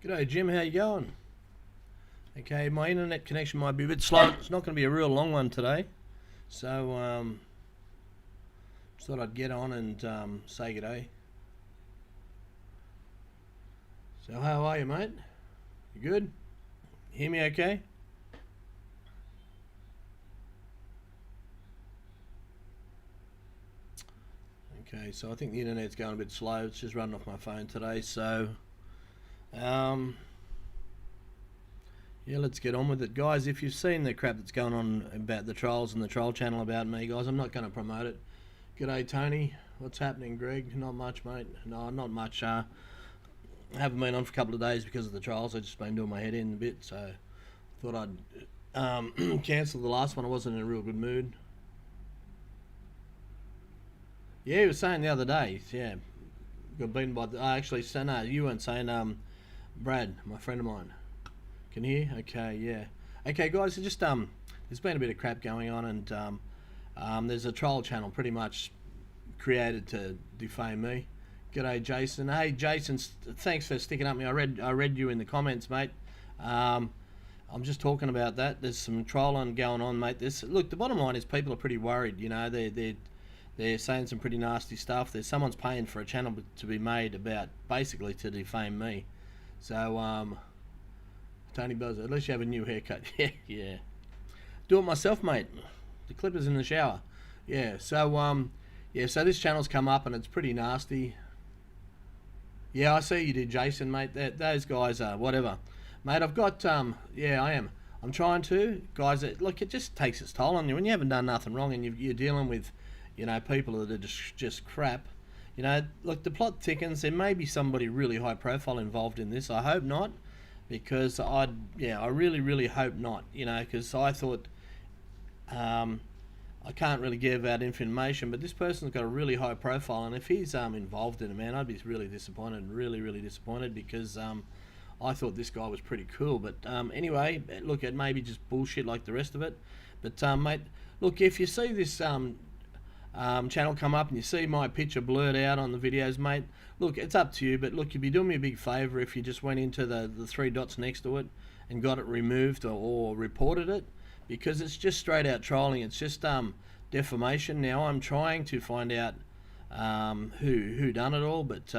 G'day Jim, how you going? Okay, my internet connection might be a bit slow. It's not going to be a real long one today. So, just thought I'd get on and say g'day. So, how are you, mate? You good? Hear me okay? Okay, so I think the internet's going a bit slow. It's just running off my phone today. So, yeah, let's get on with it. Guys, if you've seen the crap that's going on about the trolls and the troll channel about me, guys, I'm not going to promote it. G'day, Tony. What's happening, Greg? Not much, mate. No, not much. I haven't been on for a couple of days because of the trolls. I've just been doing my head in a bit, so thought I'd cancel the last one. I wasn't in a real good mood. Yeah, he was saying the other day, yeah, got beaten by the... actually, no, you weren't saying, Brad, my friend of mine. Can you hear? Okay, yeah. Okay, guys, just there's been a bit of crap going on, and there's a troll channel pretty much created to defame me. G'day, Jason. Hey, Jason, thanks for sticking up me. I read you in the comments, mate. I'm just talking about that. There's some trolling going on, mate. Look, the bottom line is people are pretty worried. You know, they're saying some pretty nasty stuff. Someone's paying for a channel to be made about basically to defame me. So Tony Buzzer, at least you have a new haircut. Yeah. Do it myself, mate. The clipper's in the shower. Yeah, so yeah, so this channel's come up and it's pretty nasty. Yeah, I see you did, Jason, mate. Those guys are whatever. Mate, I've got yeah, I am. I'm trying to. Guys, look, it just takes its toll on you when you haven't done nothing wrong and you're dealing with, you know, people that are just crap. You know, look, the plot thickens. There may be somebody really high profile involved in this. I hope not. Because I really hope not, you know, because I thought I can't really give out information, but this person's got a really high profile, and if he's involved in it, man, I'd be really disappointed, really disappointed, because I thought this guy was pretty cool. But anyway, look, it may be just bullshit like the rest of it. But mate, look, if you see this channel come up and you see my picture blurred out on the videos, mate, look, it's up to you, but look, you'd be doing me a big favour if you just went into the three dots next to it and got it removed or reported it, because it's just straight out trolling. It's just defamation. Now I'm trying to find out who done it all, but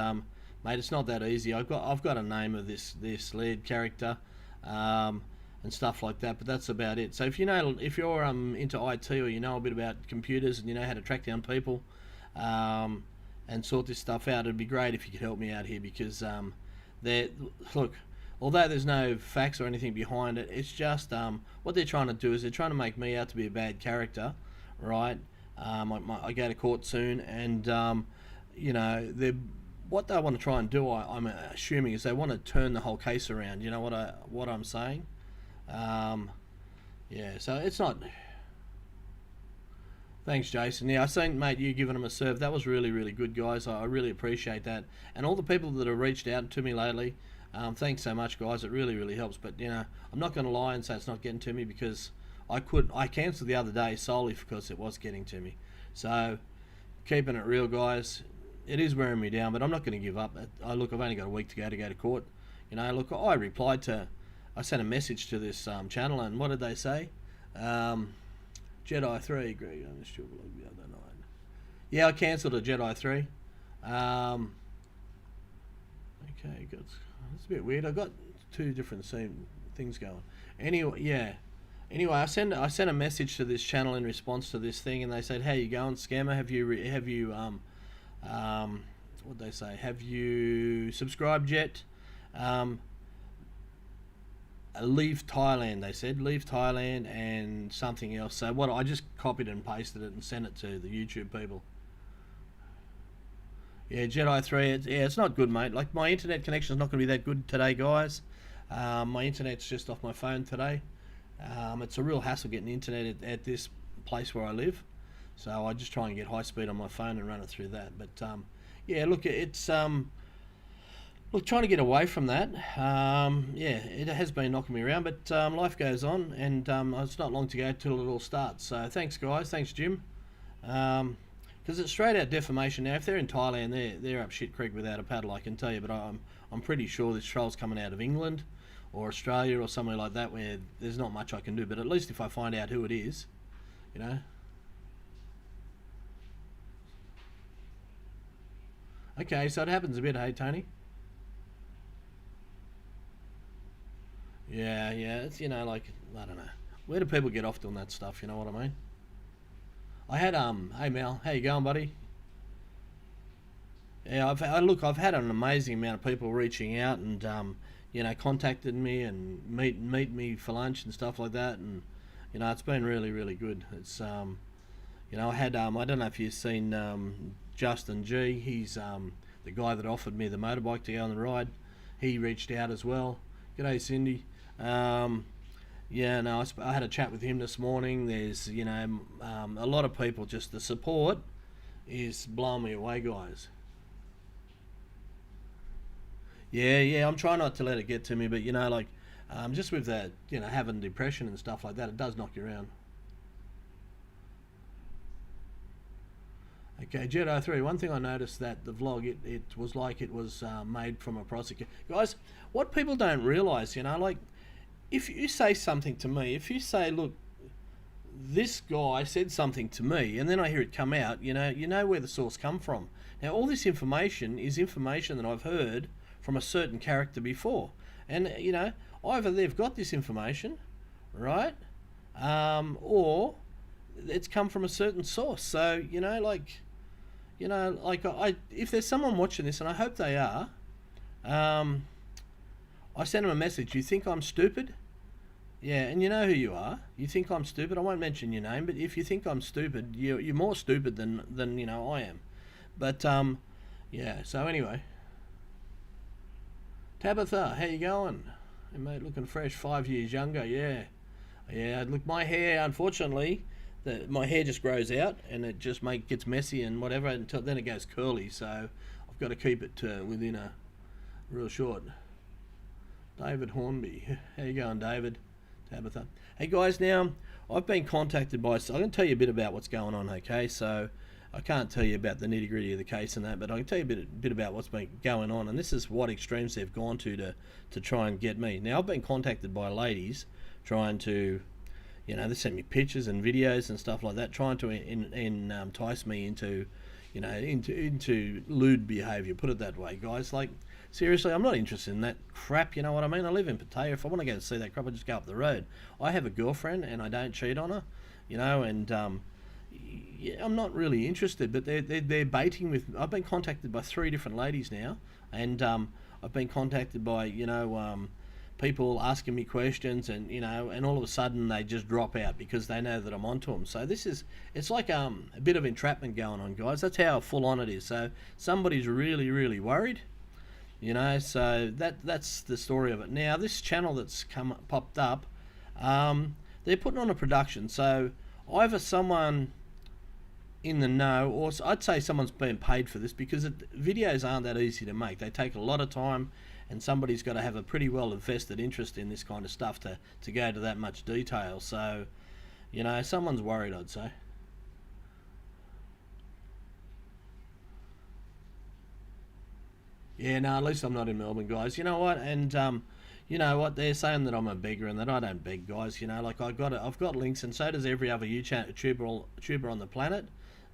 mate, it's not that easy. I've got a name of this lead character and stuff like that, but that's about it. So if you're into IT, or you know a bit about computers and you know how to track down people and sort this stuff out, it'd be great if you could help me out here, because look, although there's no facts or anything behind it, it's just what they're trying to do is they're trying to make me out to be a bad character, right? I go to court soon, and you know, what they want to try and do, I'm assuming, is they want to turn the whole case around. You know what I'm saying? Yeah, so it's not... Thanks, Jason. Yeah, I seen, mate, you giving them a serve. That was really good, guys. I really appreciate that. And all the people that have reached out to me lately, thanks so much, guys. It really helps. But, you know, I'm not going to lie and say it's not getting to me, because I cancelled the other day solely because it was getting to me. So, keeping it real, guys. It is wearing me down, but I'm not going to give up. Look, I've only got a week to go to court. You know, look, I sent a message to this channel, and what did they say? Jedi 3, Greg, I missed your vlog the other night. Yeah, I cancelled a Jedi 3. Okay, that's a bit weird. I got two different things going. Anyway, yeah. Anyway, I sent a message to this channel in response to this thing, and they said, "How you going, scammer? Have you what'd they say? Have you subscribed yet?" Leave Thailand, they said. Leave Thailand and something else. So what I just copied and pasted it and sent it to the YouTube people. Yeah, Jedi 3, it's not good, mate. Like, my internet connection's not going to be that good today, guys. My internet's just off my phone today. It's a real hassle getting internet at this place where I live. So I just try and get high speed on my phone and run it through that. But yeah, look, it's look, trying to get away from that. Yeah, it has been knocking me around, but life goes on, and it's not long to go till it all starts. So thanks, guys. Thanks, Jim. because it's straight out defamation. Now, if they're in Thailand, they're up shit creek without a paddle, I can tell you. But I'm pretty sure this troll's coming out of England or Australia or somewhere like that, where there's not much I can do. But at least if I find out who it is, you know. Okay, so it happens a bit, hey Tony? Yeah, it's, you know, like, I don't know. Where do people get off doing that stuff, you know what I mean? I had, hey Mel, how you going, buddy? Yeah, I've had an amazing amount of people reaching out and, you know, contacted me and meet me for lunch and stuff like that, and, you know, it's been really, really good. It's, you know, I had, I don't know if you've seen, Justin G, he's, the guy that offered me the motorbike to go on the ride. He reached out as well. G'day, Cindy. Yeah, no, I had a chat with him this morning. There's, you know, a lot of people, just the support is blowing me away, guys. Yeah, I'm trying not to let it get to me, but, you know, like, just with that, you know, having depression and stuff like that, it does knock you around. Okay, Jedi 3, one thing I noticed that the vlog, it was like it was made from a prosecutor. Guys, what people don't realise, you know, like, if you say something to me, if you say, look, this guy said something to me, and then I hear it come out, you know where the source come from. Now, all this information is information that I've heard from a certain character before. And, you know, either they've got this information, right, or it's come from a certain source. So, you know, like, if there's someone watching this, and I hope they are, I send them a message. You think I'm stupid? Yeah, and you know who you are. You think I'm stupid. I won't mention your name, but if you think I'm stupid, you're more stupid than you know I am. But yeah. So anyway, Tabitha, how you going? Hey, mate, looking fresh. 5 years younger. Yeah. Look, my hair, unfortunately, my hair just grows out and it just gets messy and whatever until then it goes curly. So I've got to keep it within a real short. David Hornby, how you going, David? Tabitha. Hey guys, now I've been contacted by. So I'm going to tell you a bit about what's going on. Okay, so I can't tell you about the nitty gritty of the case and that, but I can tell you a bit about what's been going on, and this is what extremes they've gone to try and get me. Now I've been contacted by ladies trying to, you know, they sent me pictures and videos and stuff like that, trying to entice me into, you know, into lewd behaviour. Put it that way, guys. Like, seriously, I'm not interested in that crap, you know what I mean? I live in Pattaya. If I want to go and see that crap, I just go up the road. I have a girlfriend and I don't cheat on her, you know, and yeah, I'm not really interested, but they're baiting with. I've been contacted by 3 different ladies now, and I've been contacted by, you know, people asking me questions, and, you know, and all of a sudden they just drop out because they know that I'm onto them. So it's like a bit of entrapment going on, guys. That's how full on it is. So somebody's really, really worried. You know, so that's the story of it. Now, this channel that's popped up, they're putting on a production. So either someone in the know, or I'd say someone's being paid for this, because videos aren't that easy to make. They take a lot of time, and somebody's got to have a pretty well invested interest in this kind of stuff to go to that much detail. So, you know, someone's worried, I'd say. Yeah, no, at least I'm not in Melbourne, guys. You know what? And you know what? They're saying that I'm a beggar and that I don't beg, guys. You know, like I've got links, and so does every other YouTuber on the planet.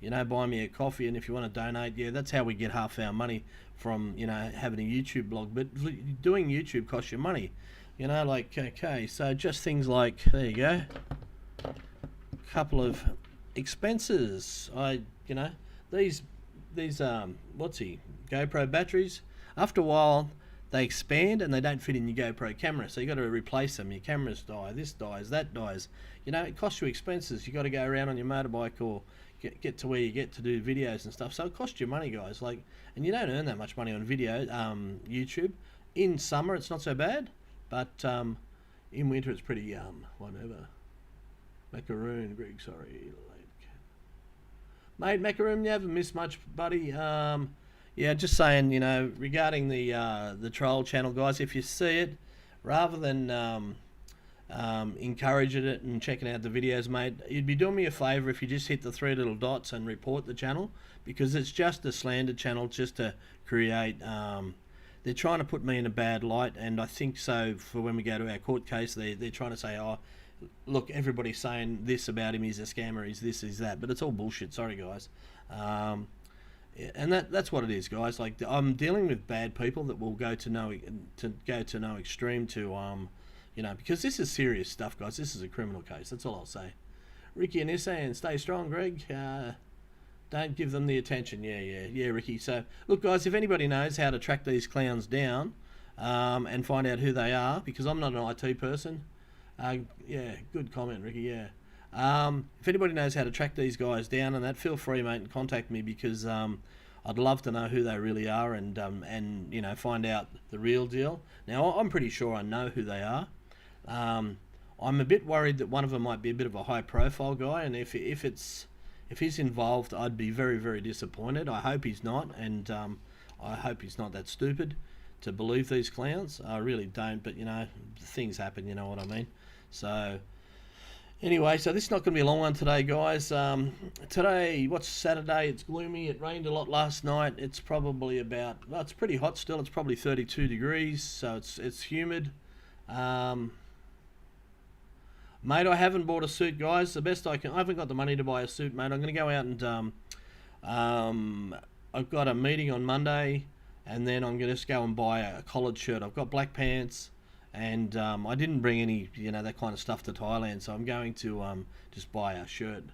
You know, buy me a coffee, and if you want to donate, yeah, that's how we get half our money from, you know, having a YouTube blog. But doing YouTube costs you money. You know, like, okay, so just things like, there you go, a couple of expenses. You know, these what's he? GoPro batteries. After a while, they expand and they don't fit in your GoPro camera, so you got to replace them. Your cameras die, this dies, that dies. You know, it costs you expenses. You got to go around on your motorbike or get to where you get to do videos and stuff. So it costs you money, guys. Like, and you don't earn that much money on video, YouTube. In summer, it's not so bad, but in winter, it's pretty whatever. Macaroon, Greg, sorry, mate. Macaroon, you haven't missed much, buddy. Yeah, just saying, you know, regarding the troll channel, guys, if you see it, rather than encouraging it and checking out the videos, mate, you'd be doing me a favour if you just hit the three little dots and report the channel, because it's just a slander channel, just to create. They're trying to put me in a bad light, and I think so for when we go to our court case, they're trying to say, oh, look, everybody's saying this about him, he's a scammer, he's this, he's that, but it's all bullshit. Sorry, guys. And that's what it is, guys. Like, I'm dealing with bad people that will go to no extreme to because this is serious stuff, guys. This is a criminal case. That's all I'll say. Ricky and Issa, and stay strong, Greg. Don't give them the attention. Yeah, Ricky. So, look, guys, if anybody knows how to track these clowns down and find out who they are, because I'm not an IT person. Yeah, good comment, Ricky, yeah. If anybody knows how to track these guys down and that, feel free, mate, and contact me, because I'd love to know who they really are and find out the real deal. Now, I'm pretty sure I know who they are. I'm a bit worried that one of them might be a bit of a high-profile guy, and if he's involved, I'd be very, very disappointed. I hope he's not, and I hope he's not that stupid to believe these clowns. I really don't, but things happen, you know what I mean. So anyway, so this is not going to be a long one today, guys. Today, what's Saturday? It's gloomy. It rained a lot last night. It's probably it's pretty hot still. It's probably 32 degrees, so it's humid. Mate, I haven't bought a suit, guys. The best I haven't got the money to buy a suit, mate. I'm going to go out and I've got a meeting on Monday, and then I'm going to just go and buy a collared shirt. I've got black pants, and I didn't bring any, that kind of stuff to Thailand, so I'm going to just buy a shirt.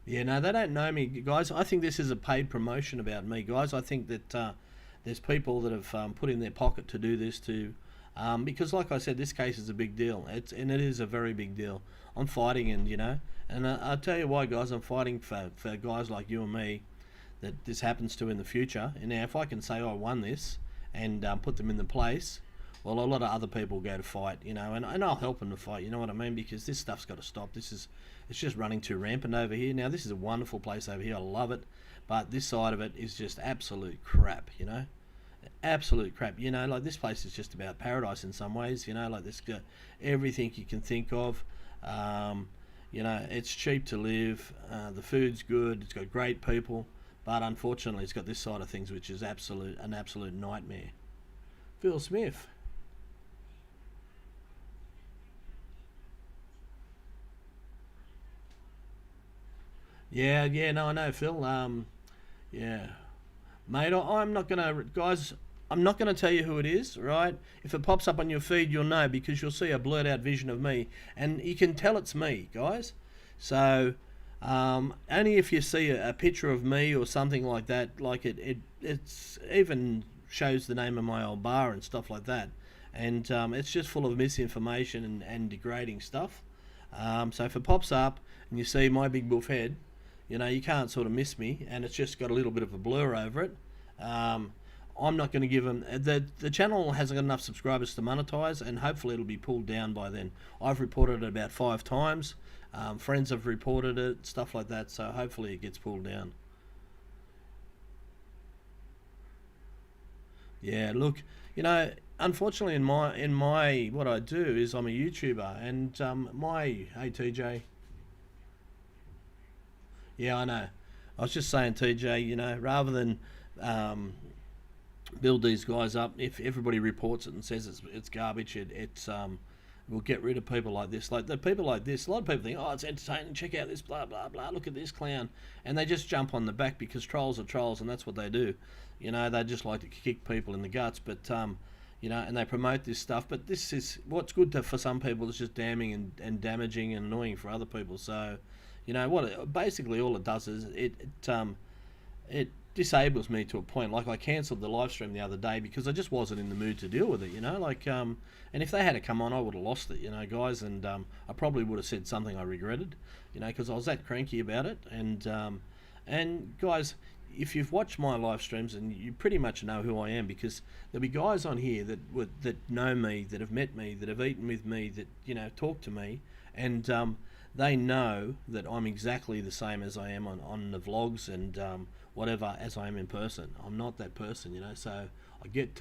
Yeah, no, they don't know me, guys. I think this is a paid promotion about me, guys. I think that there's people that have put in their pocket to do this because, like I said, this case is a big deal. It is a very big deal. I'm fighting, and I'll tell you why, guys. I'm fighting for guys like you and me that this happens to in the future. And now, if I can say I won this and put them in the place, well, a lot of other people go to fight, and I'll help them to fight. You know what I mean? Because this stuff's got to stop. It's just running too rampant over here. Now, this is a wonderful place over here. I love it. But this side of it is just absolute crap, Absolute crap. Like, this place is just about paradise in some ways, like this got everything you can think of. It's cheap to live. The food's good. It's got great people. But unfortunately, it's got this side of things, which is an absolute nightmare. Phil Smith. Yeah, no, I know, Phil. Yeah, mate, I'm not gonna, guys. I'm not gonna tell you who it is, right? If it pops up on your feed, you'll know, because you'll see a blurred out vision of me, and you can tell it's me, guys. So, only if you see a picture of me or something like that, like it's even shows the name of my old bar and stuff like that, and it's just full of misinformation and degrading stuff. So if it pops up and you see my big buff head, you can't sort of miss me, and it's just got a little bit of a blur over it. I'm not going to give them... The channel hasn't got enough subscribers to monetize, and hopefully it'll be pulled down by then. I've reported it about 5 times. Friends have reported it, stuff like that, so hopefully it gets pulled down. Yeah, look, unfortunately in my what I do is I'm a YouTuber, and hey TJ. Yeah, I know. I was just saying, TJ, rather than build these guys up, if everybody reports it and says it's garbage, we'll get rid of people like this. Like the people like this, a lot of people think, oh, it's entertaining, check out this, blah, blah, blah, look at this clown. And they just jump on the back because trolls are trolls, and that's what they do. They just like to kick people in the guts, but, and they promote this stuff. But this is, what's good for some people is just damning and damaging and annoying for other people. So, basically all it does is it disables me to a point. Like, I cancelled the live stream the other day because I just wasn't in the mood to deal with it, and if they had to come on, I would have lost it, guys, and I probably would have said something I regretted, because I was that cranky about it. And guys, if you've watched my live streams, and you pretty much know who I am, because there'll be guys on here that know me, that have met me, that have eaten with me, that talk to me, and they know that I'm exactly the same as I am on the vlogs and whatever as I am in person. I'm not that person, you know. So I get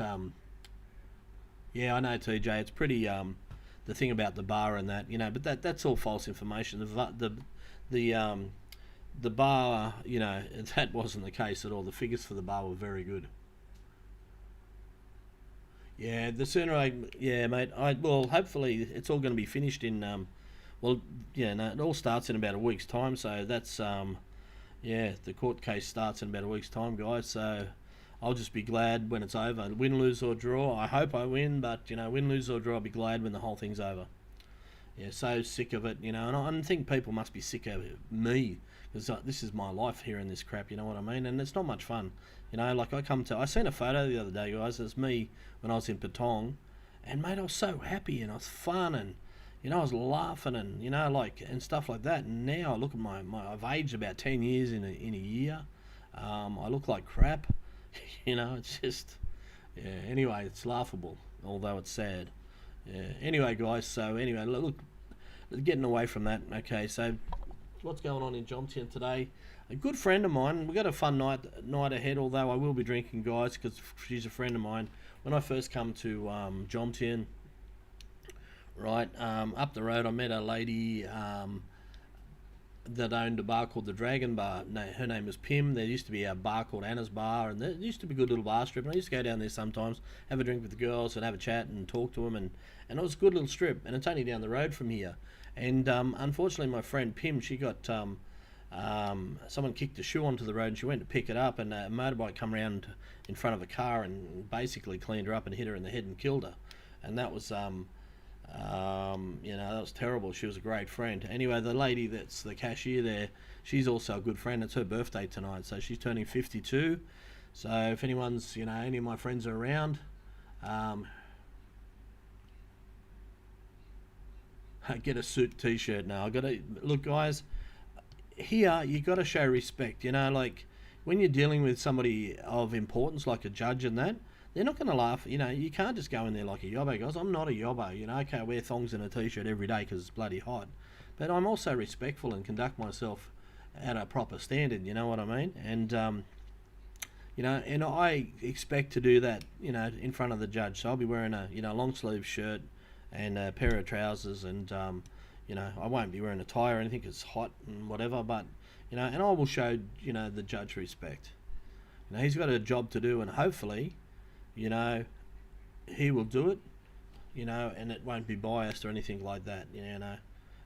yeah, I know, TJ. It's pretty the thing about the bar and that, you know, but that's all false information. The bar, you know, that wasn't the case at all. The figures for the bar were very good. Yeah, the sooner yeah, mate. Well, hopefully it's all going to be finished in well, yeah, no, it all starts in about a week's time. So that's yeah, the court case starts in about a week's time, guys. So I'll just be glad when it's over. Win, lose or draw. I hope I win, but you know, win, lose or draw, I'll be glad when the whole thing's over. Yeah, so sick of it, you know, and I think people must be sick of me because this is my life hearing this crap, you know what I mean? And it's not much fun, you know. Like I seen a photo the other day, guys. It's me when I was in Patong, and mate, I was so happy and I was fun and you know I was laughing and you know like and stuff like that. And now I look at I've aged about 10 years in a year. I look like crap, you know. It's just yeah. Anyway, it's laughable, although it's sad. Yeah. Anyway, guys. So anyway, look, getting away from that. Okay, so what's going on in Jomtien today? A good friend of mine. We've got a fun night ahead. Although I will be drinking, guys, because she's a friend of mine. When I first come to Jomtien, right up the road, I met a lady that owned a bar called the Dragon Bar. No, her name was Pim. There used to be a bar called Anna's Bar, and there used to be a good little bar strip. And I used to go down there sometimes, have a drink with the girls, and have a chat and talk to them, and it was a good little strip. And it's only down the road from here. And unfortunately, my friend Pim, she got someone kicked a shoe onto the road, and she went to pick it up, and a motorbike come around in front of a car and basically cleaned her up and hit her in the head and killed her. And that was you know, that was terrible. She was a great friend. Anyway, the lady that's the cashier there, she's also a good friend. It's her birthday tonight, so she's turning 52. So if anyone's, you know, any of my friends are around, get a suit t-shirt now. I gotta look, guys, here you gotta show respect, you know, like when you're dealing with somebody of importance like a judge and that, they're not going to laugh, you know. You can't just go in there like a yobbo, guys. I'm not a yobbo, you know. Okay, I wear thongs and a t-shirt every day because it's bloody hot, but I'm also respectful and conduct myself at a proper standard, you know what I mean? And you know, and I expect to do that, you know, in front of the judge. So I'll be wearing a, you know, long sleeve shirt and a pair of trousers, and you know, I won't be wearing a tie or anything 'cause it's hot and whatever, but you know, and I will show, you know, the judge respect. You know, he's got a job to do, and hopefully, you know, he will do it, you know, and it won't be biased or anything like that, you know.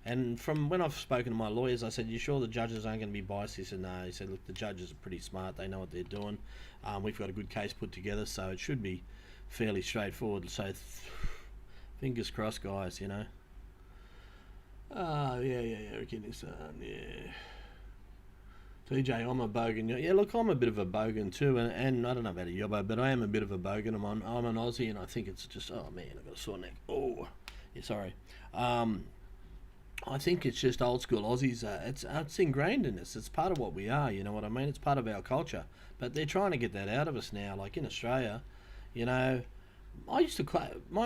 And from when I've spoken to my lawyers, I said, you sure the judges aren't going to be biased? He said, no. He said, look, the judges are pretty smart. They know what they're doing. We've got a good case put together, so it should be fairly straightforward. So fingers crossed, guys, you know. Yeah, yeah. TJ, I'm a bogan. Yeah, look, I'm a bit of a bogan too, and I don't know about a yobbo, but I am a bit of a bogan. I'm an Aussie, and I think it's just, oh man, I've got a sore neck. Oh, yeah, sorry. I think it's just old school Aussies. It's ingrained in us. It's part of what we are. You know what I mean? It's part of our culture. But they're trying to get that out of us now. Like in Australia, you know, my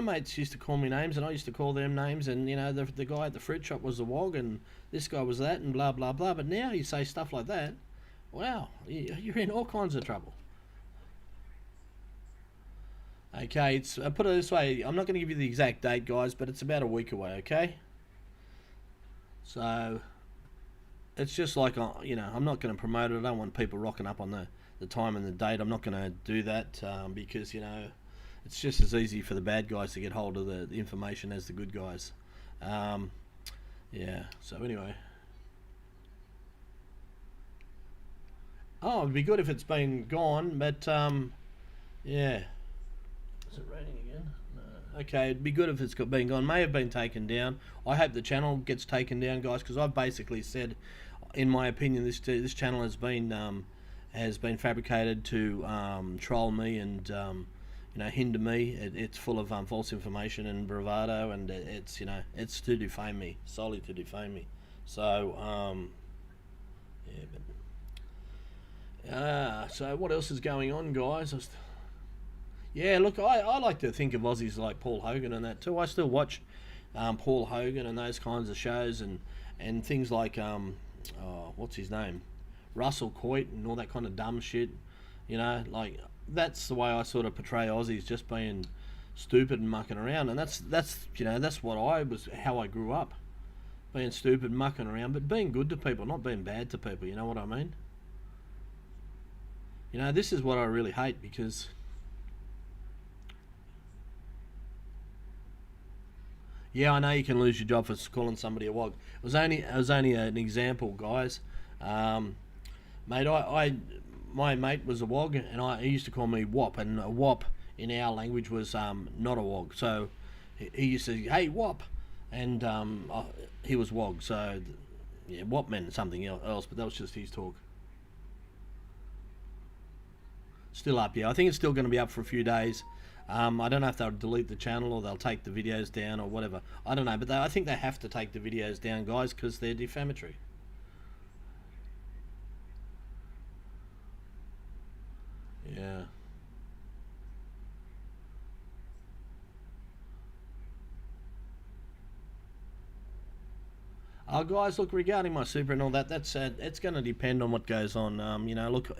mates used to call me names, and I used to call them names. And you know, the guy at the fruit shop was the wog, and this guy was that, and blah blah blah. But now you say stuff like that, wow, you're in all kinds of trouble. Okay, it's put it this way. I'm not going to give you the exact date, guys, but it's about a week away. Okay. So it's just like, you know, I'm not going to promote it. I don't want people rocking up on the time and the date. I'm not going to do that because, you know, it's just as easy for the bad guys to get hold of the information as the good guys. Yeah, so anyway. Oh, it'd be good if it's been gone, but yeah. Is it raining again? No. Okay, it'd be good if it's been gone. May have been taken down. I hope the channel gets taken down, guys, because I've basically said, in my opinion, this channel has been fabricated to troll me and you know, hinder me. It's full of false information and bravado, and it's, you know, it's to defame me, solely to defame me. So yeah, but so what else is going on, guys? Yeah, look, I like to think of Aussies like Paul Hogan and that too. I still watch Paul Hogan and those kinds of shows, and and things like what's his name, Russell Coit, and all that kind of dumb shit. You know, like that's the way I sort of portray Aussies, just being stupid and mucking around, and that's that's what how I grew up, being stupid, mucking around, but being good to people, not being bad to people. You know what I mean? You know, this is what I really hate, because yeah, I know you can lose your job for calling somebody a wog. It was only an example, guys. Um, Mate, my mate was a wog, and he used to call me wop, and a wop in our language was not a wog. So he used to say, "Hey, wop," and he was wog. So yeah, wop meant something else, but that was just his talk. Still up, yeah. I think it's still going to be up for a few days. I don't know if they'll delete the channel or they'll take the videos down or whatever. I don't know, but I think they have to take the videos down, guys, because they're defamatory. Yeah. Guys, look, regarding my super and all that, that's it's going to depend on what goes on. You know, look, it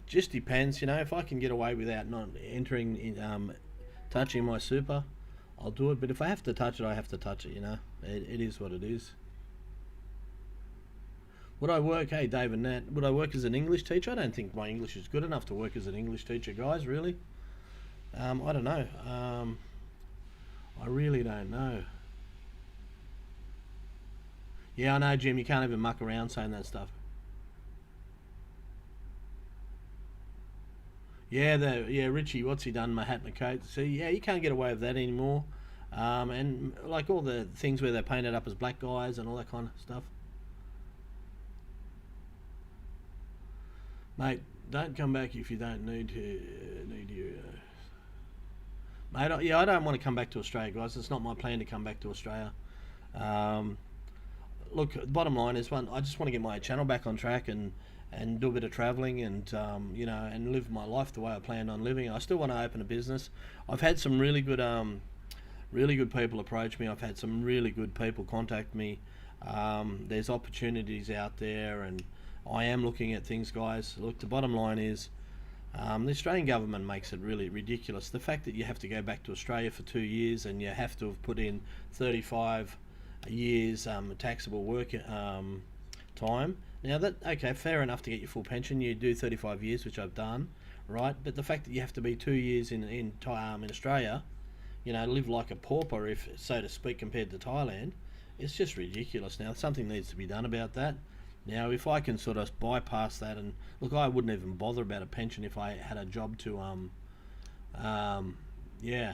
just depends. You know, if I can get away without not entering in, touching my super, I'll do it. But if I have to touch it, I have to touch it. You know, it is what it is. Would I work? Hey, Dave and Nat, would I work as an English teacher? I don't think my English is good enough to work as an English teacher, guys. Really? I don't know. I really don't know. Yeah, I know, Jim. You can't even muck around saying that stuff. Yeah, Richie, what's he done? Mahatma coat. See, yeah, you can't get away with that anymore. And like all the things where they're painted up as black guys and all that kind of stuff. Mate, don't come back if you don't need you. Mate, yeah, I don't want to come back to Australia, guys. It's not my plan to come back to Australia. Um, Look, the bottom line is, one, I just want to get my channel back on track and do a bit of travelling and you know, and live my life the way I planned on living. I still want to open a business. I've had some really good people approach me. I've had some really good people contact me. There's opportunities out there, and I am looking at things, guys. Look, the bottom line is, the Australian government makes it really ridiculous. The fact that you have to go back to Australia for 2 years and you have to have put in 35 years taxable work time. Now that, okay, fair enough to get your full pension. You do 35 years, which I've done, right? But the fact that you have to be 2 years in Australia, you know, live like a pauper, if so to speak, compared to Thailand, it's just ridiculous. Now something needs to be done about that. Now, if I can sort of bypass that, and look, I wouldn't even bother about a pension if I had a job to yeah,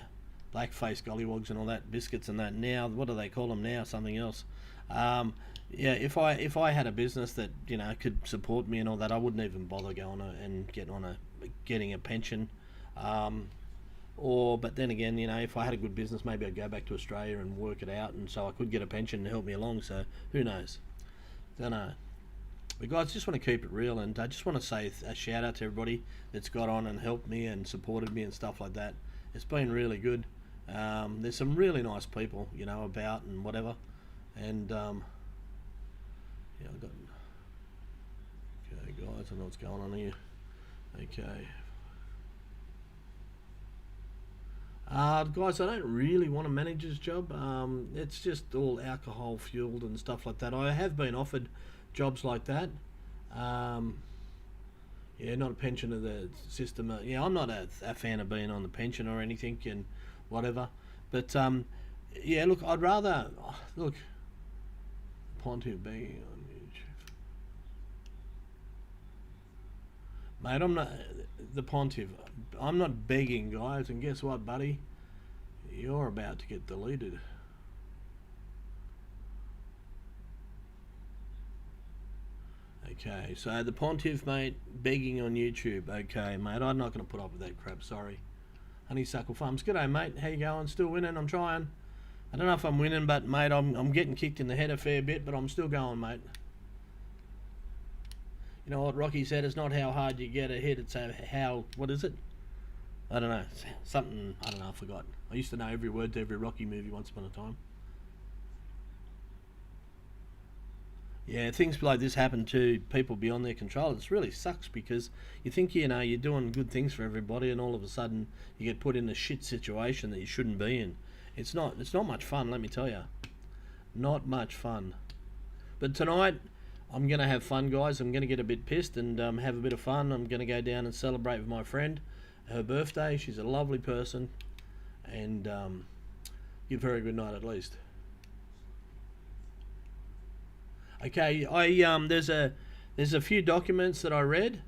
blackface gollywogs and all that, biscuits and that. Now, what do they call them now? Something else. Yeah, if I had a business that, you know, could support me and all that, I wouldn't even bother going and getting a pension. Or, but then again, you know, if I had a good business, maybe I'd go back to Australia and work it out, and so I could get a pension and help me along. So who knows? Don't know. But guys, just want to keep it real, and I just want to say a shout out to everybody that's got on and helped me and supported me and stuff like that. It's been really good. There's some really nice people, you know, about and whatever. And yeah, I got. Okay, guys, I know what's going on here. Okay. Guys, I don't really want a manager's job. It's just all alcohol fueled and stuff like that. I have been offered jobs like that. Um, yeah, not a pension of the system. Yeah, I'm not a fan of being on the pension or anything and whatever. But yeah, look, I'd rather look. Pontiff begging on YouTube, mate. I'm not the Pontiff. I'm not begging, guys. And guess what, buddy? You're about to get deleted. Okay, so the Pontiff, mate, begging on YouTube. Okay, mate, I'm not going to put up with that crap, sorry. Honeysuckle Farms. G'day, mate. How you going? Still winning? I'm trying. I don't know if I'm winning, but, mate, I'm getting kicked in the head a fair bit, but I'm still going, mate. You know what Rocky said? It's not how hard you get a hit, it's how, what is it? I don't know. Something, I don't know, I forgot. I used to know every word to every Rocky movie once upon a time. Yeah, things like this happen to people beyond their control. It really sucks because you think, you know, you're doing good things for everybody, and all of a sudden you get put in a shit situation that you shouldn't be in. It's not much fun, let me tell you. Not much fun. But tonight I'm gonna have fun, guys. I'm gonna get a bit pissed and have a bit of fun. I'm gonna go down and celebrate with my friend, her birthday. She's a lovely person, and give her a good night at least. Okay, there's a few documents that I read,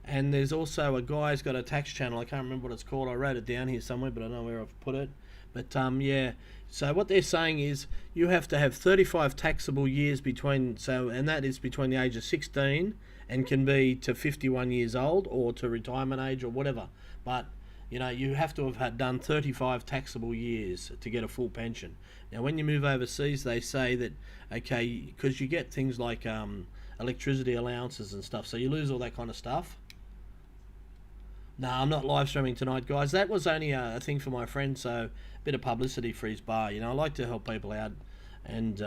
and there's also a guy's got a tax channel. I can't remember what it's called. I wrote it down here somewhere, but I don't know where I've put it. But yeah. So what they're saying is you have to have 35 taxable years between, and that is between the age of 16 and can be to 51 years old or to retirement age or whatever. But you know, you have to have done 35 taxable years to get a full pension. Now, when you move overseas, they say that, okay, because you get things like electricity allowances and stuff, so you lose all that kind of stuff. No, I'm not live streaming tonight, guys. That was only a thing for my friend, so a bit of publicity for his bar. You know, I like to help people out, and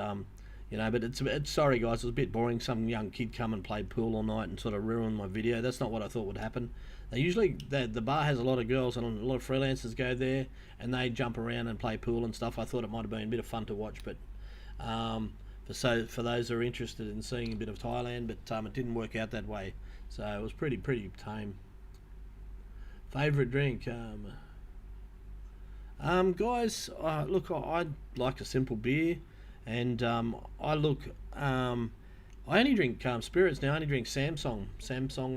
you know, but it's sorry, guys, it was a bit boring. Some young kid come and played pool all night and sort of ruined my video. That's not what I thought would happen. They usually, the bar has a lot of girls and a lot of freelancers go there, and they jump around and play pool and stuff. I thought it might have been a bit of fun to watch, but for those who are interested in seeing a bit of Thailand, but it didn't work out that way. So it was pretty tame. Favorite drink, guys. Look, I like a simple beer, and I only drink spirits now. I only drink Samsung,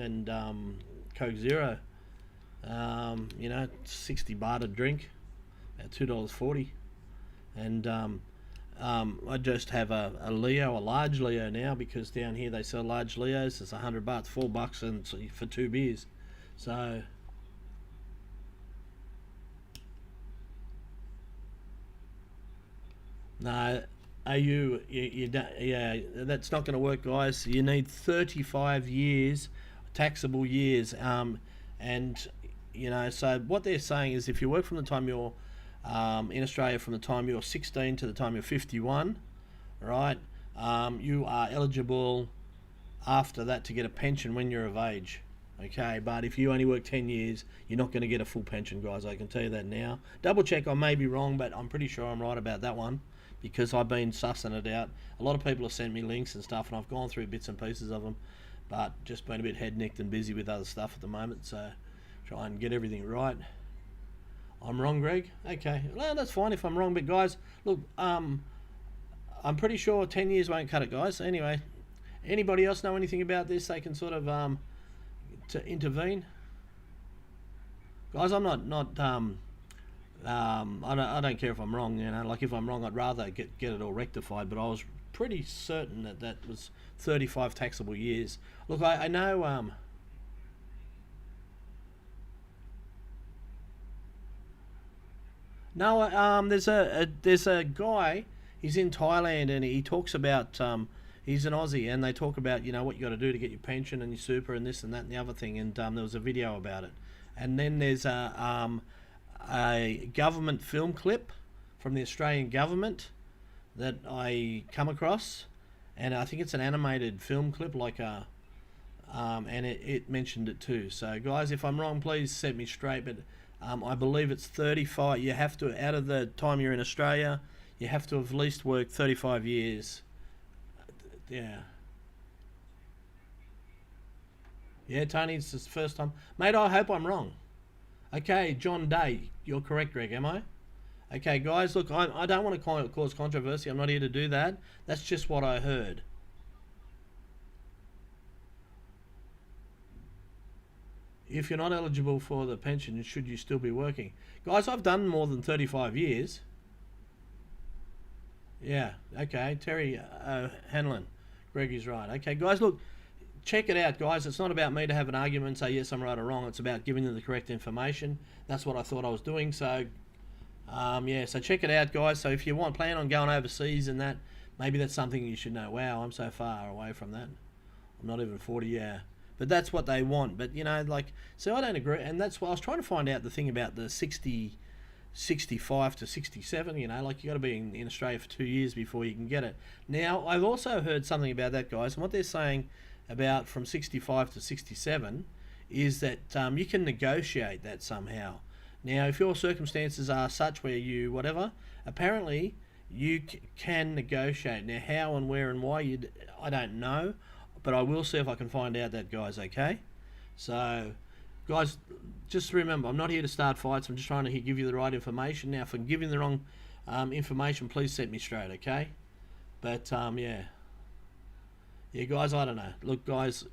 and Coke Zero. You know, 60 baht a drink, at $2.40, and I just have a Leo, a large Leo now, because down here they sell large Leos. It's 100 baht, $4, and for 2 beers. So. No, you don't, yeah, that's not going to work, guys. You need 35 years, taxable years, and you know. So what they're saying is, if you work from the time you're in Australia, from the time you're 16 to the time you're 51, right, you are eligible after that to get a pension when you're of age. Okay, but if you only work 10 years, you're not going to get a full pension, guys. I can tell you that now. Double check, I may be wrong, but I'm pretty sure I'm right about that one, because I've been sussing it out. A lot of people have sent me links and stuff, and I've gone through bits and pieces of them, but just been a bit head-necked and busy with other stuff at the moment, so try and get everything right. I'm wrong, Greg? Okay, well, that's fine if I'm wrong, but guys, look, I'm pretty sure 10 years won't cut it, guys. Anyway, anybody else know anything about this? They can sort of to intervene. Guys, I'm not I don't care if I'm wrong, you know. Like, if I'm wrong, I'd rather get it all rectified, but I was pretty certain that was 35 taxable years. Look, I know no, there's a guy, he's in Thailand, and he talks about he's an Aussie, and they talk about, you know, what you got to do to get your pension and your super and this and that and the other thing, and there was a video about it. And then there's a government film clip from the Australian government that I come across, and I think it's an animated film clip, like and it mentioned it too. So guys, if I'm wrong, please set me straight, but I believe it's 35. You have to, out of the time you're in Australia, you have to have at least worked 35 years. Yeah. Yeah, Tony, it's the first time. Mate, I hope I'm wrong. Okay, John Day, you're correct, Greg, am I? Okay, guys, look, I don't want to cause controversy. I'm not here to do that. That's just what I heard. If you're not eligible for the pension, should you still be working? Guys, I've done more than 35 years. Yeah, okay, Terry Hanlon. Greg is right. Okay, guys, look, check it out, guys. It's not about me to have an argument and say, yes, I'm right or wrong. It's about giving them the correct information. That's what I thought I was doing. So, yeah, so check it out, guys. So if you plan on going overseas and that, maybe that's something you should know. Wow, I'm so far away from that. I'm not even 40, yeah. But that's what they want. But, you know, like, so I don't agree. And that's why I was trying to find out the thing about the 60 65 to 67, you know, like you got to be in Australia for 2 years before you can get it. Now, I've also heard something about that, guys, and what they're saying about from 65 to 67 is that you can negotiate that somehow. Now, if your circumstances are such where you whatever, apparently you can negotiate. Now, how and where and why, I don't know, but I will see if I can find out that, guys, okay? So, guys, just remember, I'm not here to start fights. I'm just trying to give you the right information. Now, if I'm giving the wrong information, please set me straight, okay? But, yeah. Yeah, guys, I don't know. Look, guys,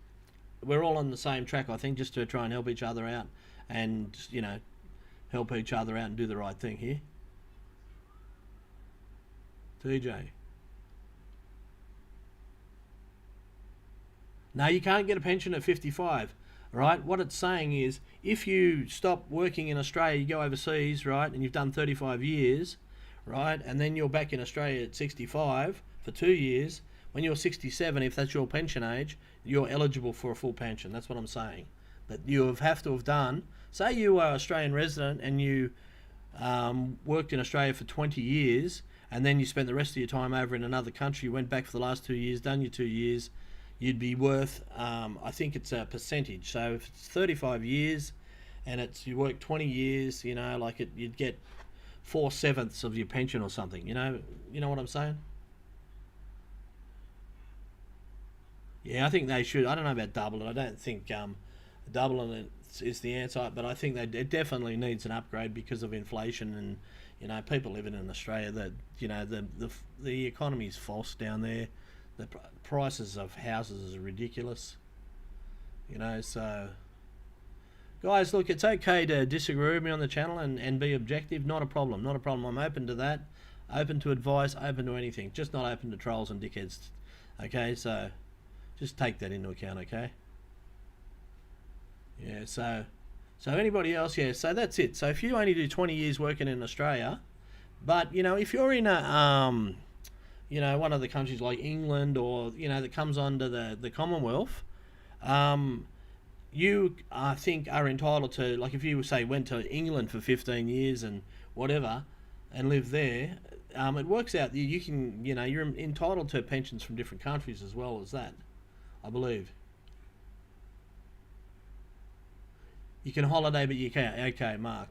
we're all on the same track, I think, just to try and help each other out and, you know, help each other out and do the right thing here. TJ. No, you can't get a pension at 55, right? What it's saying is, if you stop working in Australia, you go overseas, right, and you've done 35 years, right, and then you're back in Australia at 65 for 2 years, when you're 67, if that's your pension age, you're eligible for a full pension. That's what I'm saying. But you have to have done, say you are Australian resident and you worked in Australia for 20 years, and then you spent the rest of your time over in another country, you went back for the last 2 years, done your 2 years, you'd be worth, I think it's a percentage. So if it's 35 years and you work 20 years, you know, like you'd get 4/7 of your pension or something. You know what I'm saying? Yeah, I think they should. I don't know about doubling. I don't think doubling it is the answer, but I think it definitely needs an upgrade because of inflation and, you know, people living in Australia. That, you know, the economy is false down there. The prices of houses are ridiculous, you know. So, guys, look, it's okay to disagree with me on the channel and be objective. Not a problem. Not a problem. I'm open to that. Open to advice. Open to anything. Just not open to trolls and dickheads. Okay, so just take that into account. Okay. Yeah. So anybody else? Yeah. So that's it. So if you only do 20 years working in Australia, but, you know, if you're in a you know, one of the countries like England, or, you know, that comes under the Commonwealth, you, I think, are entitled to, like, if you, say, went to England for 15 years and whatever and lived there, it works out you can, you know, you're entitled to pensions from different countries as well as that, I believe. You can holiday, but you can't. Okay, Mark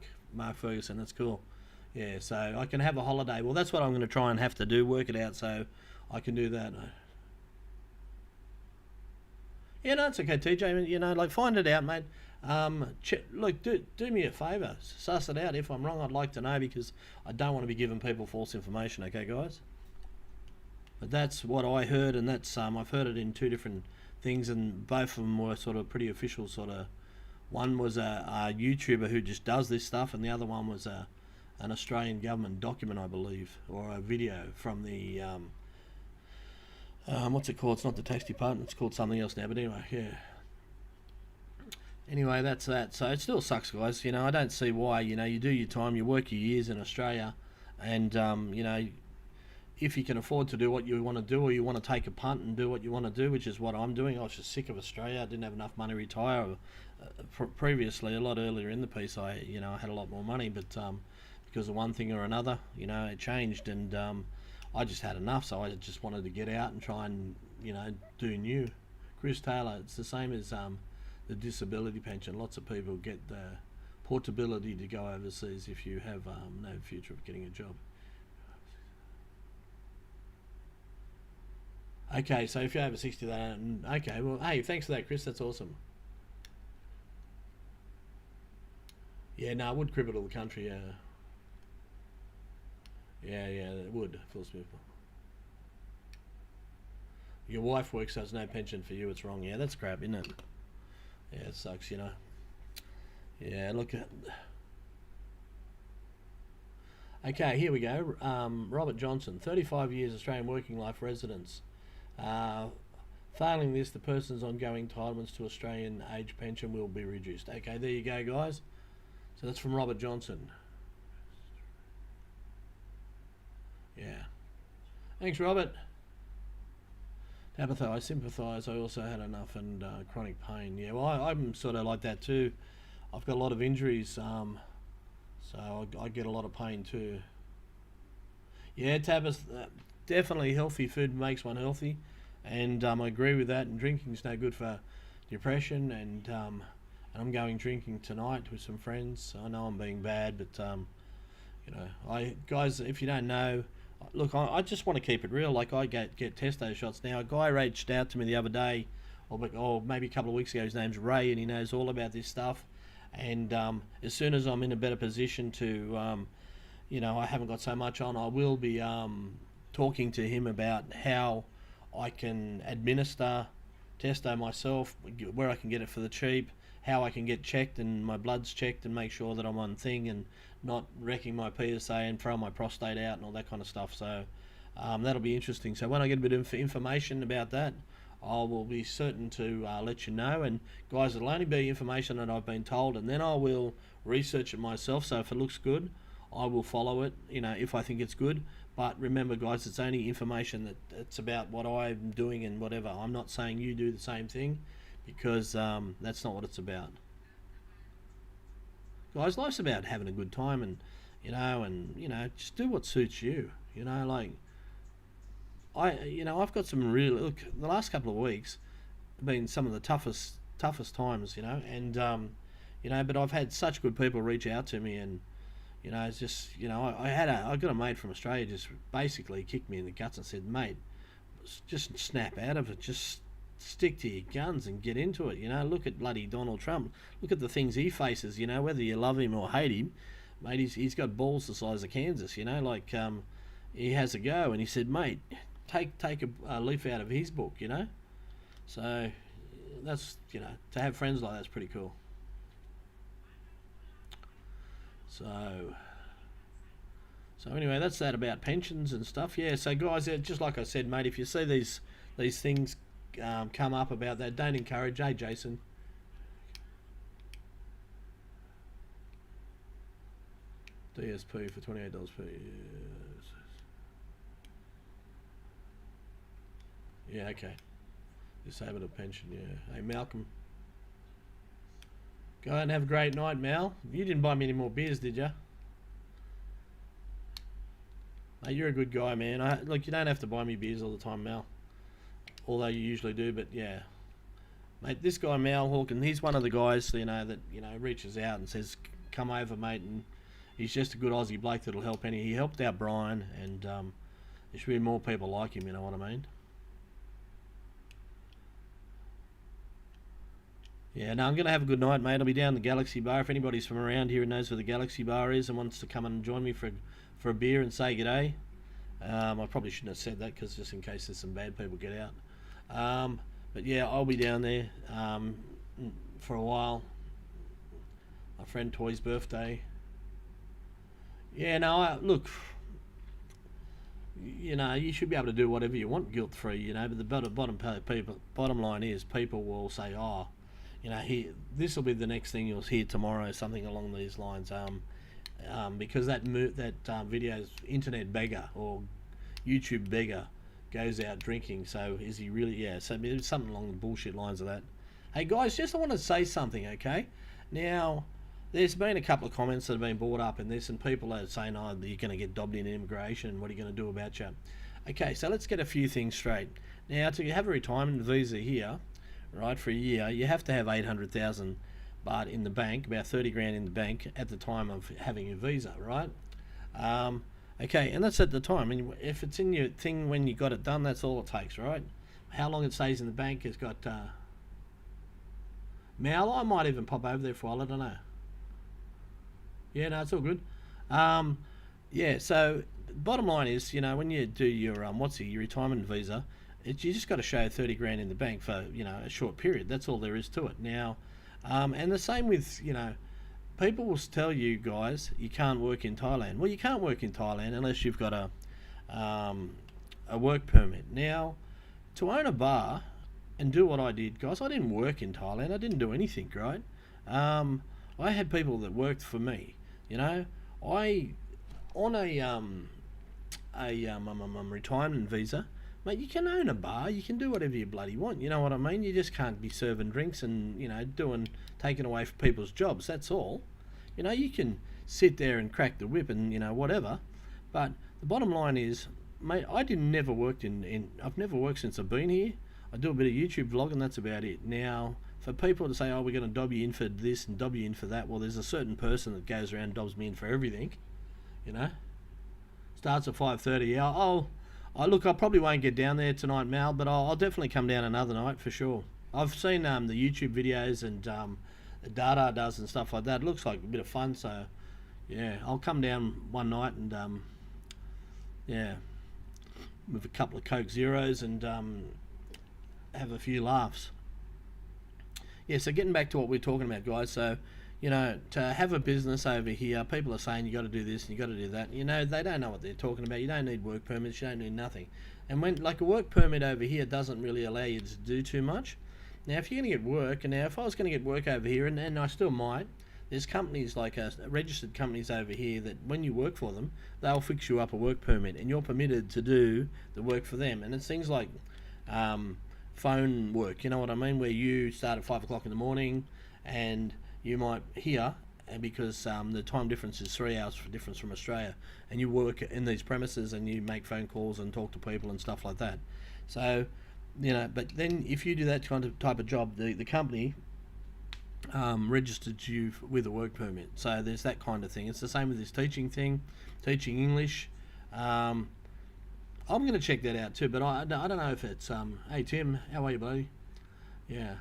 Ferguson, that's cool. Yeah, so I can have a holiday. Well, that's what I'm going to try and have to do, work it out so I can do that. Yeah, no, it's okay, TJ. You know, like, find it out, mate. Look, do me a favour. Suss it out. If I'm wrong, I'd like to know, because I don't want to be giving people false information, okay, guys? But that's what I heard, and that's I've heard it in 2 different things, and both of them were sort of pretty official sort of. One was a YouTuber who just does this stuff, and the other one was an Australian government document, I believe, or a video from the what's it called? It's not the tax department, it's called something else now, but anyway, yeah. Anyway, that's that. So it still sucks, guys. You know, I don't see why. You know, you do your time, you work your years in Australia, and you know, if you can afford to do what you want to do, or you want to take a punt and do what you want to do, which is what I'm doing. I was just sick of Australia. I didn't have enough money to retire. Previously, a lot earlier in the piece, I had a lot more money, but because of one thing or another, you know, it changed, and I just had enough, so I just wanted to get out and try and, you know, do new. Chris Taylor, it's the same as the disability pension. Lots of people get the portability to go overseas if you have no future of getting a job. Okay, so if you're over 60, okay, well, hey, thanks for that, Chris, that's awesome. Yeah, no, it would cripple the country, yeah. Yeah, it would, force people. Your wife works, so there's no pension for you, it's wrong. Yeah, that's crap, isn't it? Yeah, it sucks, you know. Yeah, look at... Okay, here we go. Robert Johnson, 35 years Australian working life residence. Failing this, the person's ongoing entitlements to Australian age pension will be reduced. Okay, there you go, guys. So that's from Robert Johnson. Yeah. Thanks, Robert. Tabitha, I sympathise. I also had enough and chronic pain. Yeah, well, I'm sort of like that too. I've got a lot of injuries. So I get a lot of pain too. Yeah, Tabas, definitely healthy food makes one healthy, and I agree with that. And drinking's no good for depression, and I'm going drinking tonight with some friends. I know I'm being bad, but I guys, if you don't know, look, I just want to keep it real. Like I get testo shots now. A guy reached out to me the other day, or maybe a couple of weeks ago. His name's Ray, and he knows all about this stuff. And as soon as I'm in a better position to, I haven't got so much on, I will be talking to him about how I can administer testo myself, where I can get it for the cheap, how I can get checked and my blood's checked and make sure that I'm on thing and not wrecking my PSA and throw my prostate out and all that kind of stuff. So that'll be interesting. So when I get a bit of information about that, I will be certain to let you know. And guys, it'll only be information that I've been told, and then I will research it myself. So if it looks good, I will follow it, if I think it's good. But remember, guys, it's only information that it's about what I'm doing and whatever. I'm not saying you do the same thing, because that's not what it's about. Guys, life's about having a good time, and just do what suits you. Like I've got some real look. The last couple of weeks have been some of the toughest times, and but I've had such good people reach out to me, and it's just I got a mate from Australia just basically kicked me in the guts and said, mate, just snap out of it, just stick to your guns and get into it. Look at bloody Donald Trump. Look at the things he faces. Whether you love him or hate him, mate, he's got balls the size of Kansas. He has a go, and he said, mate, take a leaf out of his book. So that's to have friends like that's pretty cool. So anyway, that's that about pensions and stuff. Yeah. So guys, just like I said, mate, if you see these things come up about that, don't encourage. Hey, Jason. DSP for $28 per year. Yeah, okay. Disabled a pension, yeah. Hey, Malcolm. Go out and have a great night, Mal. You didn't buy me any more beers, did you? Hey, you're a good guy, man. Look, you don't have to buy me beers all the time, Mal. Although you usually do, but yeah. Mate, this guy, Mal Hawken, he's one of the guys, that reaches out and says, come over, mate, and he's just a good Aussie bloke that'll help any. He helped out Brian, and there should be more people like him, you know what I mean? Yeah, no, I'm going to have a good night, mate. I'll be down the Galaxy Bar. If anybody's from around here and knows where the Galaxy Bar is and wants to come and join me for a beer and say g'day. I probably shouldn't have said that, because just in case there's some bad people get out. But yeah, I'll be down there for a while. My friend Toy's birthday. Yeah, no, look, you should be able to do whatever you want guilt-free, but the bottom line is people will say, oh, this will be the next thing you'll hear tomorrow, something along these lines, because that video's internet beggar or YouTube beggar goes out drinking. So is he really? Yeah. So it's something along the bullshit lines of that. Hey guys, I want to say something. Okay, now there's been a couple of comments that have been brought up in this, and people are saying, oh, you're going to get dobbed in immigration, and what are you going to do about you? Okay, so let's get a few things straight. Now, to have a retirement visa here, right, for a year, you have to have 800,000 baht in the bank, about 30 grand in the bank at the time of having your visa, right? Okay, and that's at the time. And if it's in your thing when you got it done, that's all it takes, right? How long it stays in the bank has got... Mal, I might even pop over there for a while, I don't know. Yeah, no, it's all good. Yeah, so bottom line is, when you do your your retirement visa, you just got to show 30 grand in the bank for a short period. That's all there is to it. Now, and the same with people will tell you guys you can't work in Thailand. Well, you can't work in Thailand unless you've got a work permit. Now, to own a bar and do what I did, guys, I didn't work in Thailand. I didn't do anything, right? I had people that worked for me. I on a retirement visa, mate, you can own a bar, you can do whatever you bloody want, you know what I mean? You just can't be serving drinks and taking away from people's jobs. That's all. You can sit there and crack the whip and, you know, whatever. But the bottom line is, mate, I've never worked since I've been here. I do a bit of YouTube vlog and that's about it. Now, for people to say, oh, we're going to dob you in for this and dob you in for that, well, there's a certain person that goes around and dobs me in for everything, you know. Starts at 5:30. Yeah, look, I probably won't get down there tonight, Mal, but I'll definitely come down another night for sure. I've seen the YouTube videos and Dada does and stuff like that. It looks like a bit of fun, so yeah, I'll come down one night and yeah, with a couple of Coke Zeros and have a few laughs. Yeah, so getting back to what we're talking about, guys. So, you know, to have a business over here, people are saying you got to do this and you got to do that. You know, they don't know what they're talking about. You don't need work permits. You don't need nothing. And when, like, a work permit over here doesn't really allow you to do too much. Now, if you're going to get work, and now if I was going to get work over here, and I still might, there's companies like registered companies over here that when you work for them, they'll fix you up a work permit, and you're permitted to do the work for them. And it's things like phone work, you know what I mean, where you start at 5 o'clock in the morning, and you might here, and because the time difference is 3 hours for difference from Australia, and you work in these premises and you make phone calls and talk to people and stuff like that. So, you know, but then if you do that kind of type of job, the company registered you with a work permit. So there's that kind of thing. It's the same with this teaching thing, teaching English. I'm going to check that out too, but I don't know if it's hey Tim, how are you, buddy? Yeah,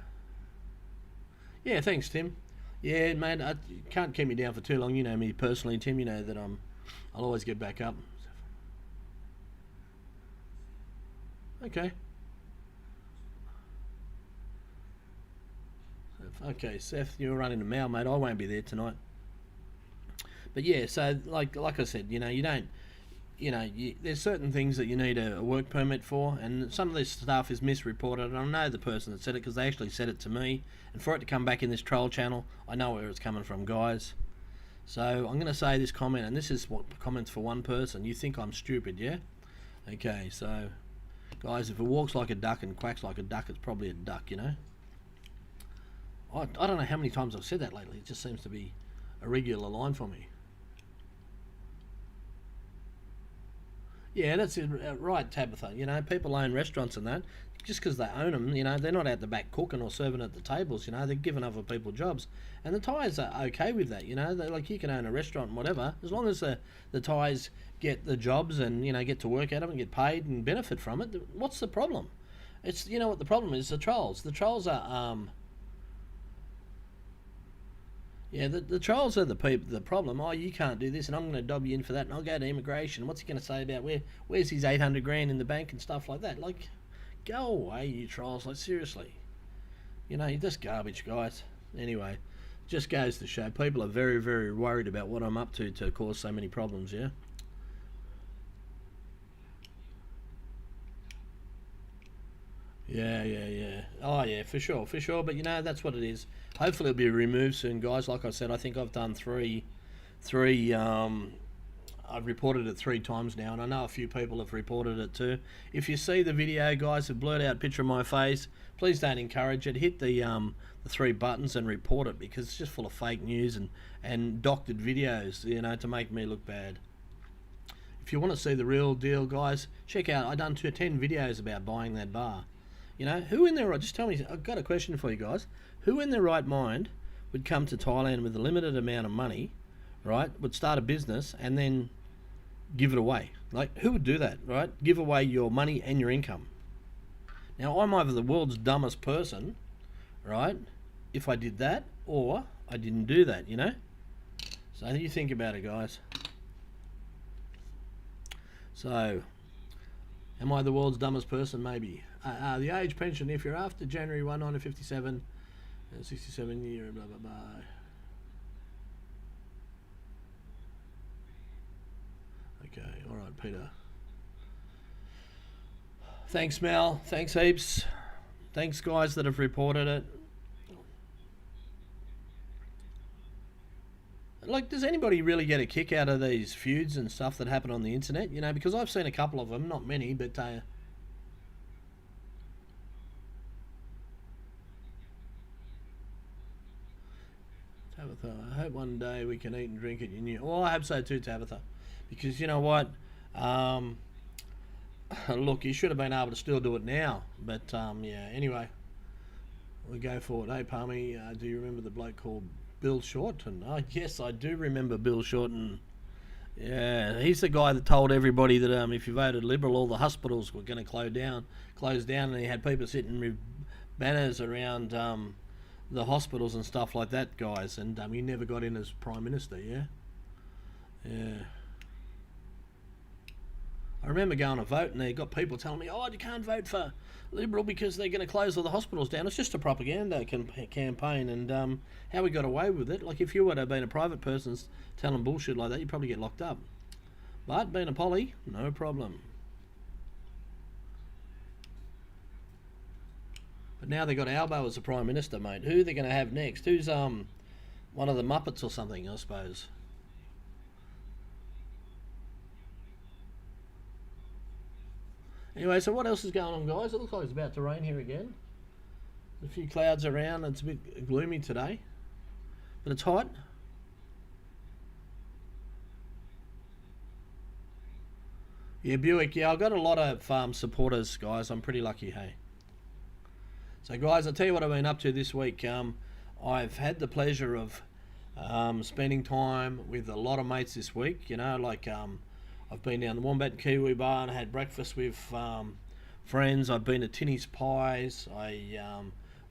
thanks, Tim. Yeah, mate, you can't keep me down for too long. You know me personally, Tim. You know that I'll always get back up. Okay. Okay, Seth, you're running to Mal, mate. I won't be there tonight. But yeah, so like I said, you know, there's certain things that you need a work permit for, and some of this stuff is misreported. And I know the person that said it because they actually said it to me. And for it to come back in this troll channel, I know where it's coming from, guys. So I'm going to say this comment, and this is what comments for one person. You think I'm stupid, yeah? Okay, so guys, if it walks like a duck and quacks like a duck, it's probably a duck, you know? I don't know how many times I've said that lately. It just seems to be a regular line for me. Yeah, that's it, right, Tabitha. You know, people own restaurants and that. Just because they own them, you know, they're not out the back cooking or serving at the tables, you know. They're giving other people jobs. And the Thais are okay with that, you know. They're like, you can own a restaurant and whatever. As long as the Thais get the jobs and, you know, get to work at them and get paid and benefit from it, what's the problem? It's, you know what the problem is? The trolls. The trolls are... Yeah, the trolls are the problem. Oh, you can't do this, and I'm going to dob you in for that, and I'll go to immigration. What's he going to say about where's his 800 grand in the bank and stuff like that? Like, go away, you trolls. Like, seriously. You know, you're just garbage, guys. Anyway, just goes to show people are very, very worried about what I'm up to cause so many problems, yeah? Yeah. Oh, yeah, for sure. But, you know, that's what it is. Hopefully it'll be removed soon, guys. Like I said, I think I've done three, I've reported it 3 times now, and I know a few people have reported it too. If you see the video, guys, a blurred out picture of my face, please don't encourage it. Hit the 3 buttons and report it, because it's just full of fake news and doctored videos, you know, to make me look bad. If you want to see the real deal, guys, check out, I've done 10 videos about buying that bar. You know, who in their right, just tell me, I've got a question for you guys. Who in their right mind would come to Thailand with a limited amount of money, right, would start a business and then give it away? Like, who would do that, right? Give away your money and your income. Now, I'm either the world's dumbest person, right, if I did that, or I didn't do that, you know? So you think about it, guys. So, am I the world's dumbest person? Maybe. The age pension, if you're after January 1, 1957, 67 year, blah, blah, blah. Okay, alright, Peter. Thanks, Mel. Thanks, heaps. Thanks, guys, that have reported it. Like, does anybody really get a kick out of these feuds and stuff that happen on the internet? You know, because I've seen a couple of them, not many, but... Tabitha, I hope one day we can eat and drink at your new... Well, I hope so too, Tabitha. Because you know what? Look, you should have been able to still do it now. But, yeah, anyway. We go for it. Hey, Palmy, do you remember the bloke called Bill Shorten? Oh, yes, I do remember Bill Shorten. Yeah, he's the guy that told everybody that if you voted Liberal, all the hospitals were going to close down, and he had people sitting with banners around the hospitals and stuff like that, guys. And he never got in as Prime Minister, yeah? Yeah. I remember going to vote and they got people telling me, oh, you can't vote for Liberal because they're going to close all the hospitals down. It's just a propaganda campaign, and how we got away with it. Like, if you would have been a private person telling bullshit like that, you'd probably get locked up. But being a polly, no problem. But now they got Albo as the Prime Minister, mate. Who are they going to have next? Who's one of the Muppets or something, I suppose? Anyway, so what else is going on, guys? It looks like it's about to rain here again. A few clouds around. It's a bit gloomy today, but it's hot. Yeah, Buick. Yeah, I've got a lot of supporters, guys. I'm pretty lucky, hey. So, guys, I'll tell you what I've been up to this week. I've had the pleasure of spending time with a lot of mates this week. You know, like I've been down the Wombat and Kiwi Bar and had breakfast with friends. I've been to Tinny's Pies. I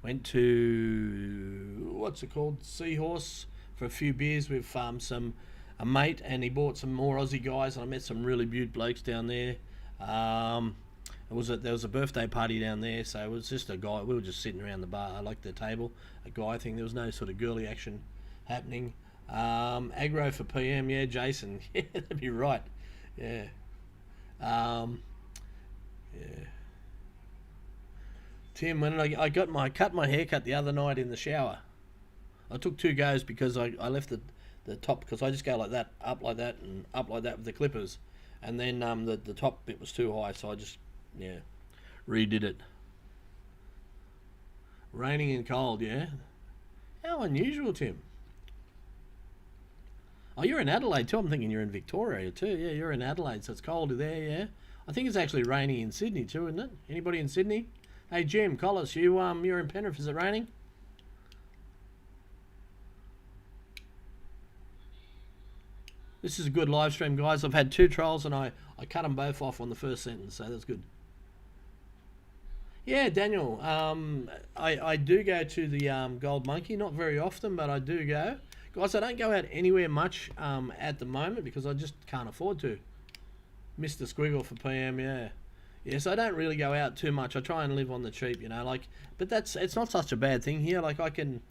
went to, what's it called, Seahorse for a few beers with a mate, and he bought some more Aussie guys, and I met some really beaut blokes down there. There was a birthday party down there, so it was just a guy. We were just sitting around the bar, like the table, a guy thing. There was no sort of girly action happening. Aggro for PM, yeah, Jason. Yeah, that'd be right. Yeah. Yeah. Tim, when I cut my haircut the other night in the shower. I took 2 goes because I left the top, because I just go like that, and up like that with the clippers, and then the top bit was too high, so I just redid it. Raining and cold, yeah. How unusual, Tim. Oh, you're in Adelaide too. I'm thinking you're in Victoria too. Yeah, you're in Adelaide, so it's colder there, yeah. I think it's actually raining in Sydney too, isn't it? Anybody in Sydney? Hey, Jim, Collis, you're in Penrith. Is it raining? This is a good live stream, guys. I've had 2 trolls and I cut them both off on the first sentence, so that's good. Yeah, Daniel, I do go to the Gold Monkey, not very often, but I do go. Guys, I don't go out anywhere much at the moment because I just can't afford to. Mr. Squiggle for PM, yeah. Yes, I don't really go out too much. I try and live on the cheap, you know, like, but it's not such a bad thing here. Like, I can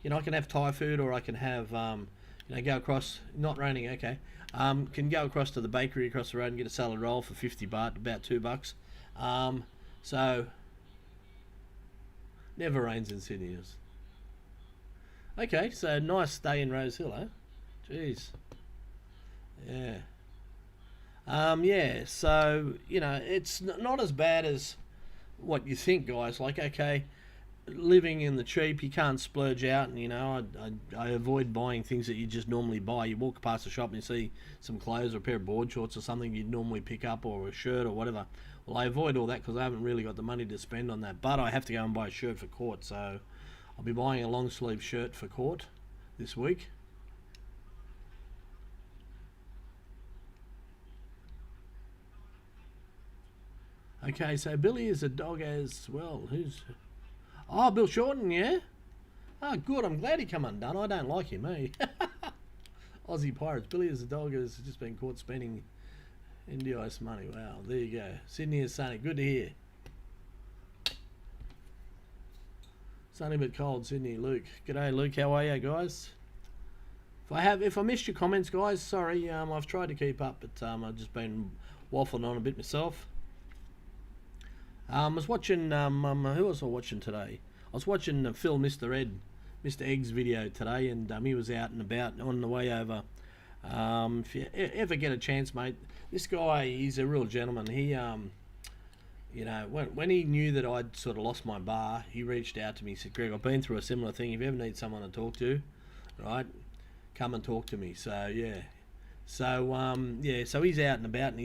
have Thai food, or I can have, go across, not raining, okay. Can go across to the bakery across the road and get a salad roll for 50 baht, about $2. So, never rains in Sydney. Okay, so nice stay in Rose Hill, eh? Jeez. Yeah. Yeah, so, it's not as bad as what you think, guys. Like, okay, living in the cheap, you can't splurge out, and, I avoid buying things that you just normally buy. You walk past the shop and you see some clothes or a pair of board shorts or something you'd normally pick up, or a shirt or whatever. Well, I avoid all that because I haven't really got the money to spend on that, but I have to go and buy a shirt for court, so I'll be buying a long sleeve shirt for court this week. Okay, so Billy is a dog as well. Who's... Oh, Bill Shorten, yeah? Oh, good. I'm glad he come undone. I don't like him, eh? Aussie Pirates. Billy is a dog has just been caught spending NDIS money. Wow, there you go. Sydney is sunny. Good to hear. Sunny but cold, Sydney. Luke. G'day, Luke. How are you, guys? If I missed your comments, guys, sorry. I've tried to keep up, but I've just been waffling on a bit myself. I was watching, who was I watching today? I was watching Phil Mr. Egg's video today, and he was out and about on the way over. If you ever get a chance, mate, this guy, he's a real gentleman. He, when he knew that I'd sort of lost my bar, he reached out to me. He said, Greg, I've been through a similar thing. If you ever need someone to talk to, right? Come and talk to me. So yeah, so he's out and about, and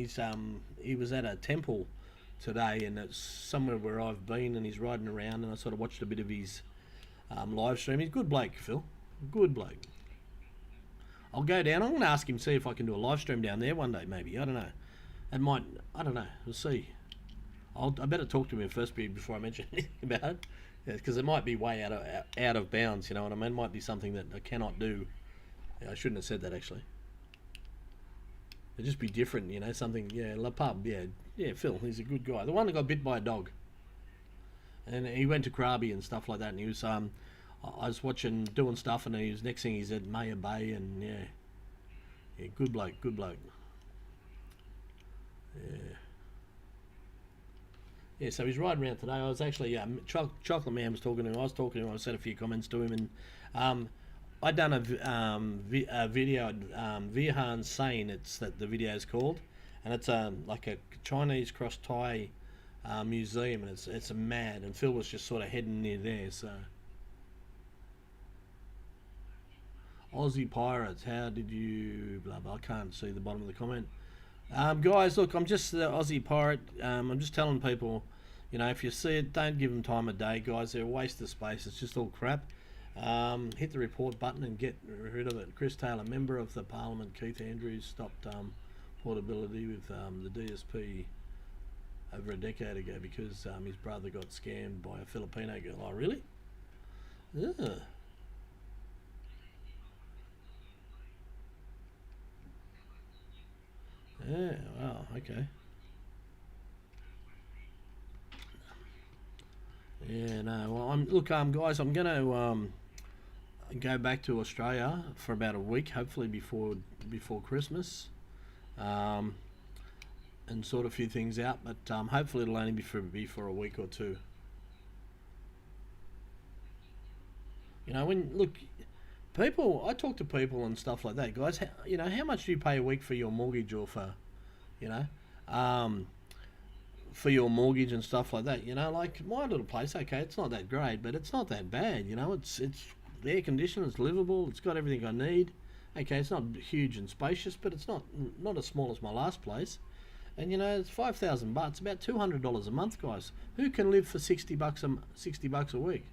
he was at a temple today, and it's somewhere where I've been, and he's riding around, and I sort of watched a bit of his live stream. He's a good bloke, Phil. Good bloke. I'll go down. I'm going to ask him, see if I can do a live stream down there one day, maybe. I don't know. I don't know. We'll see. I better talk to him first before I mention anything about it. Because it might be way out of bounds, you know what I mean? It might be something that I cannot do. Yeah, I shouldn't have said that, actually. It'd just be different, you know, something, yeah, La Pub, yeah, Phil, he's a good guy. The one that got bit by a dog. And he went to Krabi and stuff like that, and he was, I was watching, doing stuff, and next thing he's at Maya Bay, and yeah, good bloke. Yeah, so he's riding around today. I was actually, Chocolate Man was talking to him. I was talking to him. I said a few comments to him, and I'd done a video, Vihan Sane, it's that the video's called, and it's like a Chinese cross Thai museum, and it's a mad, and Phil was just sort of heading near there. So Aussie Pirates, how did you blah blah? I can't see the bottom of the comment. Guys, look, I'm just the Aussie Pirate. I'm just telling people, you know, if you see it, don't give them time of day, guys. They're a waste of space. It's just all crap. Hit the report button and get rid of it. Chris Taylor, member of the Parliament. Keith Andrews stopped portability with the DSP over a decade ago because his brother got scammed by a Filipino girl. Oh, really? Yeah. Yeah, wow, okay. Yeah, no. Well, guys, I'm gonna go back to Australia for about a week, hopefully before Christmas, and sort a few things out. But hopefully it'll only be for a week or two. You know, I talk to people and stuff like that, guys. You know, how much do you pay a week for your mortgage or for, you know, for your mortgage and stuff like that? You know, like my little place, okay, it's not that great, but it's not that bad. You know, it's air conditioned, it's livable, it's got everything I need. Okay, it's not huge and spacious, but it's not as small as my last place. And you know, it's $5,000, about $200 a month, guys. Who can live for $60 a week?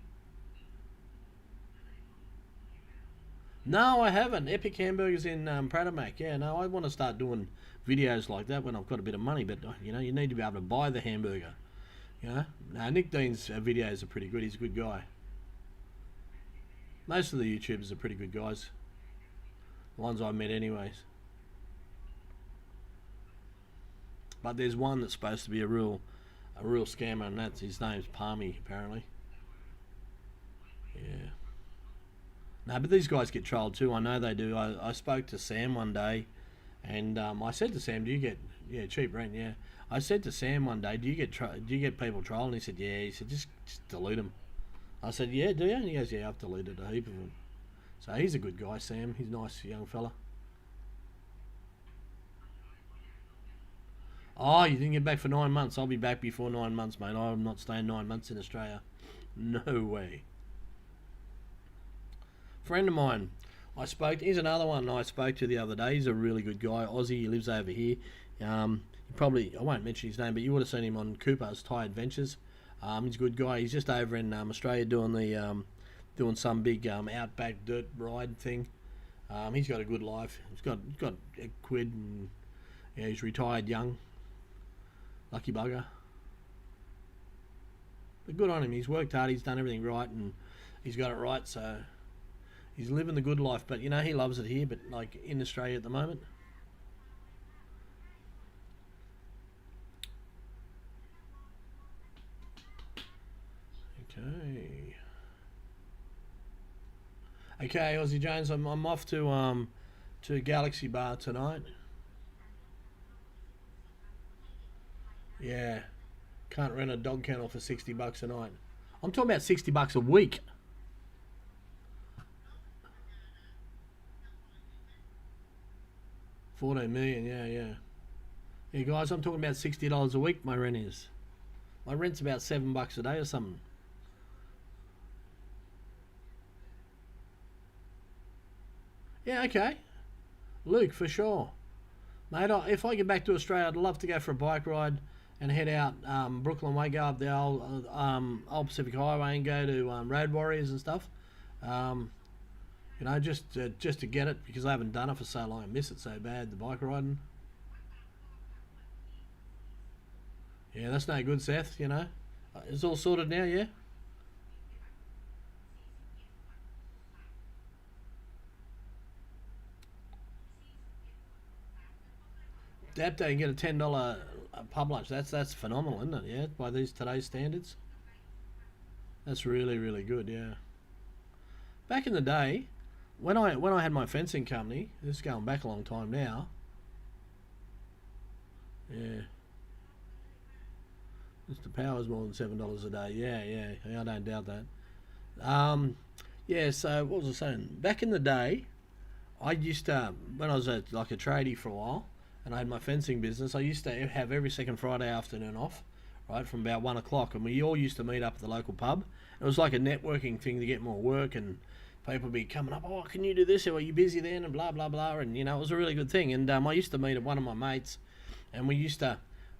No, I haven't. Epic Hamburgers in Pradamak. Yeah, no, I want to start doing videos like that when I've got a bit of money. But you know, you need to be able to buy the hamburger. You know, no, Nick Dean's videos are pretty good. He's a good guy. Most of the YouTubers are pretty good guys. The ones I met, anyways. But there's one that's supposed to be a real scammer, and that's his name's Palmy, apparently. Yeah. No, but these guys get trolled too. I know they do. I spoke to Sam one day, and I said to Sam, "Do you get cheap rent?" Yeah. I said to Sam one day, "Do you get people trolling?" And he said, "Yeah." He said, "Just delete them." I said, "Yeah, do you?" And he goes, "Yeah, I've deleted a heap of them." So he's a good guy, Sam. He's a nice young fella. Oh, you didn't get back for 9 months? I'll be back before 9 months, mate. I'm not staying 9 months in Australia. No way. Friend of mine, here's another one I spoke to the other day. He's a really good guy, Aussie. He lives over here. I won't mention his name, but you would have seen him on Cooper's Thai Adventures. He's a good guy. He's just over in Australia doing some big outback dirt ride thing. He's got a good life. He's got a quid, and yeah, he's retired young. Lucky bugger. But good on him. He's worked hard. He's done everything right, and he's got it right. So he's living the good life. But you know, he loves it here. But like in Australia at the moment. Okay, Aussie Jones. I'm off to Galaxy Bar tonight. Yeah, can't rent a dog kennel for $60 a night. I'm talking about $60 a week. $14 million, yeah. Yeah, guys, I'm talking about $60 a week. My rent is. My rent's about $7 a day or something. Yeah, okay. Luke, for sure. Mate, if I get back to Australia, I'd love to go for a bike ride and head out Brooklyn Way, go up the old Pacific Highway and go to Road Warriors and stuff. You know, just to get it, because I haven't done it for so long. I miss it so bad, the bike riding. Yeah, that's no good, Seth, you know. It's all sorted now, yeah? Dapto, you can get a $10 pub lunch. That's phenomenal, isn't it? Yeah, by today's standards. That's really, really good, yeah. Back in the day, when I had my fencing company, this is going back a long time now. Yeah. Mr. Power's more than $7 a day. Yeah, I don't doubt that. Yeah, so what was I saying? Back in the day, I used to, when I was like a tradie for a while, and I had my fencing business, I used to have every second Friday afternoon off, right, from about 1 o'clock, and we all used to meet up at the local pub. It was like a networking thing to get more work, and people would be coming up, oh, can you do this? Or are you busy then? And blah, blah, blah. And, you know, it was a really good thing. And I used to meet one of my mates, and we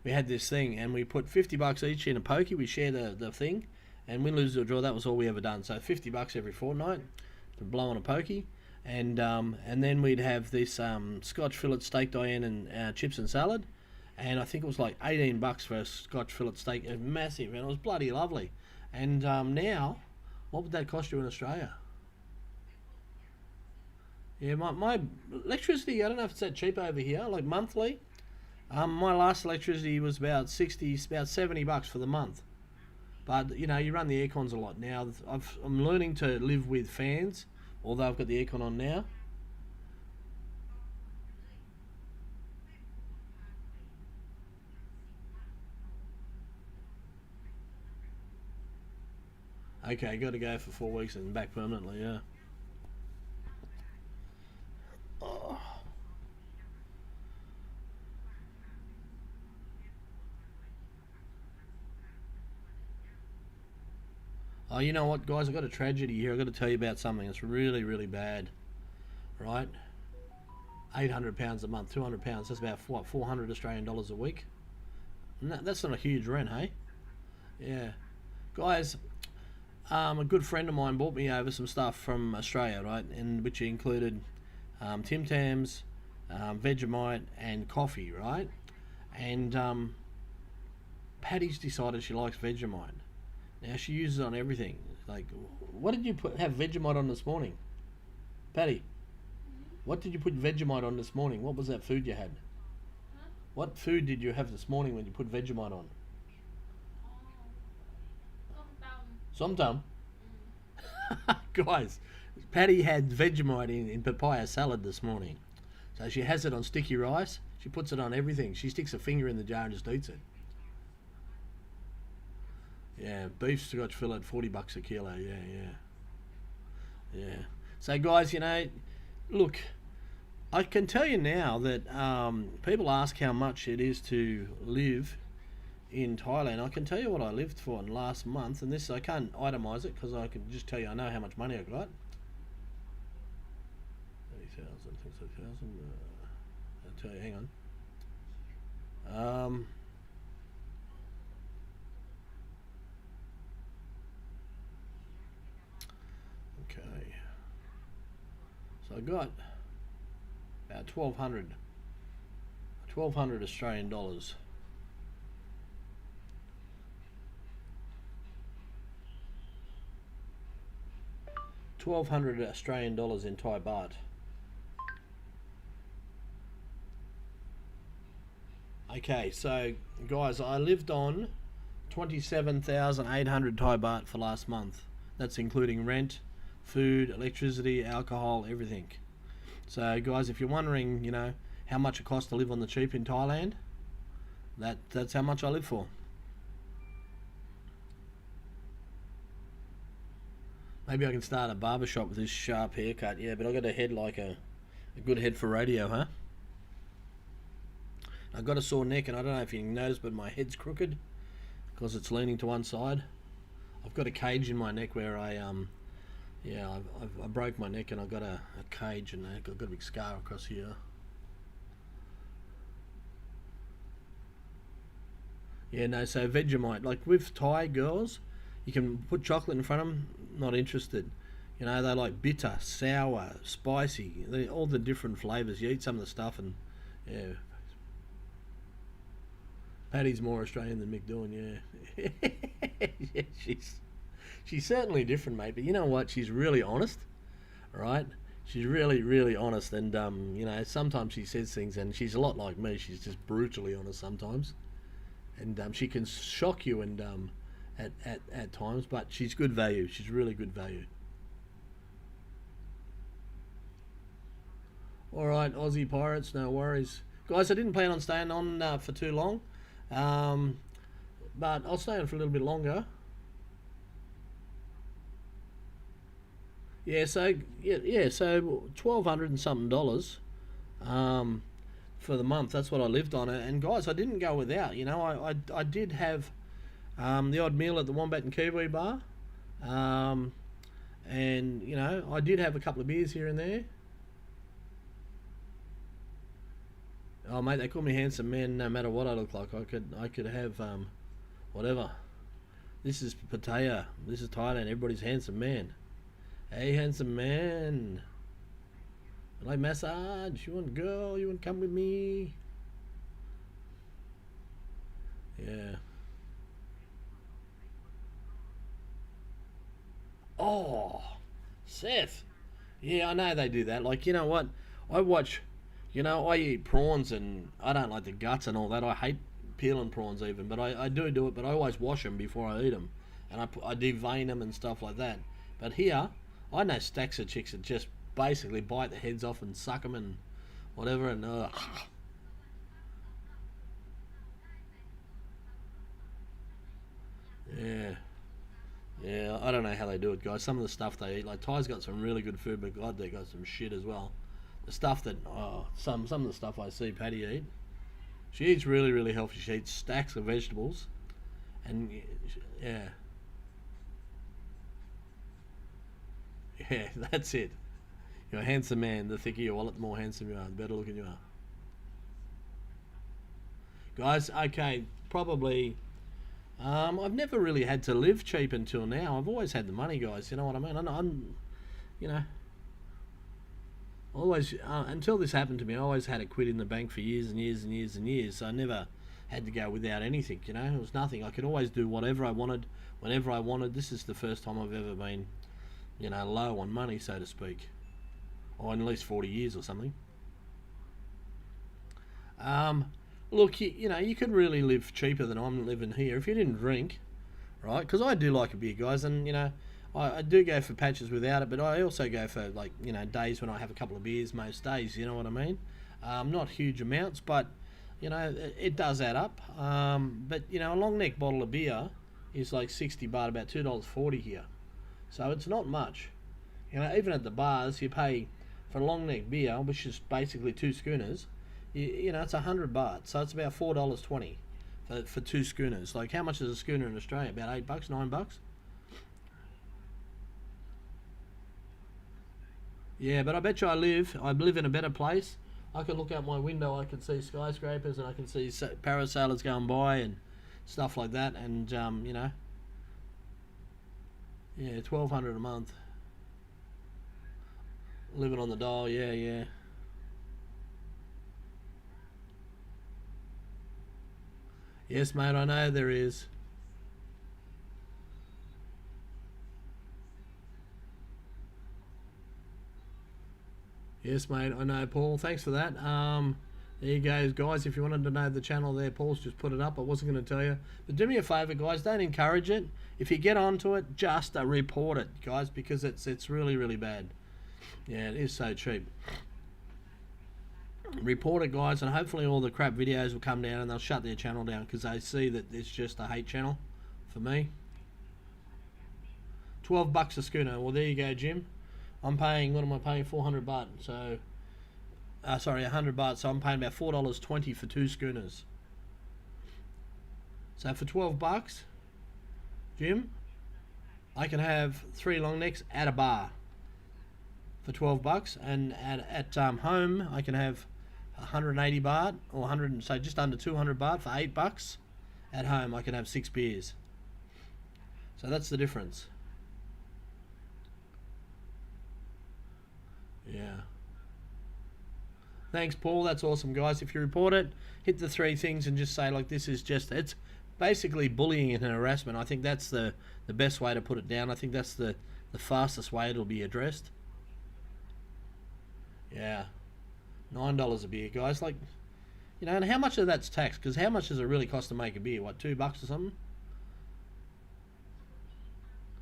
had this thing, and we put $50 each in a pokey. We share the thing, and win, lose, or draw. That was all we ever done. So $50 every fortnight to blow on a pokey. And then we'd have this Scotch fillet steak Diane and chips and salad. And I think it was like $18 for a Scotch fillet steak. It was massive, and it was bloody lovely. And now, what would that cost you in Australia? Yeah, my electricity, I don't know if it's that cheap over here, like monthly. My last electricity was about $70 for the month. But, you know, you run the aircons a lot now. I'm learning to live with fans, although I've got the aircon on now. Okay, got to go for 4 weeks and back permanently, yeah. Oh. Oh, you know what, guys? I've got a tragedy here. I've got to tell you about something that's really, really bad. Right? £800 a month, £200. That's about, what, 400 Australian dollars a week? And that's not a huge rent, hey? Yeah. Guys, a good friend of mine bought me over some stuff from Australia, right? And which included Tim Tams, Vegemite, and coffee, right? And Patty's decided she likes Vegemite. Now she uses it on everything. Like, what did you have Vegemite on this morning, Patty? What did you put Vegemite on this morning? What was that food you had? What food did you have this morning when you put Vegemite on? Somtam. Guys, Patty had Vegemite in papaya salad this morning. So she has it on sticky rice. She puts it on everything. She sticks a finger in the jar and just eats it. Yeah, beef Scotch fillet, $40 a kilo. Yeah. So, guys, you know, look, I can tell you now that people ask how much it is to live in Thailand. I can tell you what I lived for in last month, and this I can't itemise it because I can just tell you I know how much money I got. 30,000, 30,000. I'll tell you. Hang on. Okay. So I got about 1,200 Australian dollars. $1,200 in Thai baht. Okay, so guys, I lived on 27,800 Thai baht for last month. That's including rent, food, electricity, alcohol, everything. So guys, if you're wondering, you know, how much it costs to live on the cheap in Thailand, that's how much I live for. Maybe I can start a barbershop with this sharp haircut. Yeah, but I got a head like a good head for radio, huh? I've got a sore neck, and I don't know if you can notice, but my head's crooked because it's leaning to one side. I've got a cage in my neck where I Yeah, I broke my neck and I got a cage and I got a big scar across here. Yeah, no, so Vegemite, like with Thai girls, you can put chocolate in front of them, not interested. You know, they like bitter, sour, spicy, all the different flavours. You eat some of the stuff and, yeah. Patty's more Australian than Mick Dawn, yeah. Yeah, she's certainly different, mate. But you know what? She's really honest, right? She's really, really honest, and you know, sometimes she says things, and she's a lot like me. She's just brutally honest sometimes, and she can shock you, and at times, but she's good value. She's really good value. All right, Aussie Pirates, no worries, guys. I didn't plan on staying on for too long, um, but I'll stay on for a little bit longer. Yeah, so so 1,200 and something dollars, um, for the month. That's what I lived on. And guys, I didn't go without. You know, I did have the odd meal at the Wombat and Kiwi bar, um, and you know, I did have a couple of beers here and there. Oh mate, they call me handsome man. No matter what I look like, I could have whatever. This is Pattaya. This is Thailand. Everybody's handsome man. Hey, handsome man. I like massage. You want to go? You want to come with me? Yeah. Oh, Seth. Yeah, I know they do that. Like, you know what? I watch, you know, I eat prawns and I don't like the guts and all that. I hate peeling prawns even, but I do it, but I always wash them before I eat them. And I devein them and stuff like that. But here, I know stacks of chicks that just basically bite the heads off and suck them and whatever, and yeah, yeah. I don't know how they do it, guys. Some of the stuff they eat, like Ty's got some really good food, but God, they got some shit as well. The stuff that some of the stuff I see Patty eat, she eats really really healthy. She eats stacks of vegetables, and yeah, yeah, that's it. You're a handsome man. The thicker your wallet, the more handsome you are. The better looking you are, guys. Okay, probably. I've never really had to live cheap until now. I've always had the money, guys. You know what I mean? You know, always until this happened to me. I always had a quid in the bank for years and years and years and years. So I never had to go without anything. You know, it was nothing. I could always do whatever I wanted, whenever I wanted. This is the first time I've ever been, you know, low on money, so to speak, or in at least 40 years or something. Um, Look, you know, you could really live cheaper than I'm living here if you didn't drink, right? Because I do like a beer, guys, and you know, I do go for patches without it, but I also go for like you know days when I have a couple of beers most days. You know what I mean? Not huge amounts, but you know it does add up. But you know, a long neck bottle of beer is like 60 baht, about $2.40 here, so it's not much. You know, even at the bars, you pay for a long neck beer, which is basically two schooners. You know, it's 100 baht, so it's about $4.20 for two schooners. Like, how much is a schooner in Australia? About $8, $9. Yeah, but I bet you I live in a better place. I can look out my window, I can see skyscrapers, and I can see parasailers going by and stuff like that. And you know, yeah, 1,200 a month, living on the dole. Yeah, yeah. Yes, mate, I know there is. Yes, mate, I know, Paul. Thanks for that. There you go, guys. If you wanted to know the channel there, Paul's just put it up. I wasn't going to tell you. But do me a favour, guys. Don't encourage it. If you get onto it, just report it, guys, because it's really, really bad. Yeah, it is so cheap. Report it, guys, and hopefully all the crap videos will come down and they'll shut their channel down because they see that it's just a hate channel for me. 12 bucks a schooner. Well, there you go, Jim. I'm paying, what am I paying? 400 baht. So, sorry, 100 baht. So I'm paying about $4.20 for two schooners. So for 12 bucks, Jim, I can have 3 long necks at a bar for 12 bucks, and at home I can have 180 baht or 100, so just under 200 baht for 8 bucks. At home I can have 6 beers. So that's the difference. Yeah. Thanks, Paul. That's awesome, guys. If you report it, hit the 3 things and just say, like, this is just, it's basically bullying and harassment. I think that's the best way to put it down. I think that's the fastest way it'll be addressed. Yeah. $9 a beer, guys. Like, you know, and how much of that's tax? Because how much does it really cost to make a beer? What, $2 or something?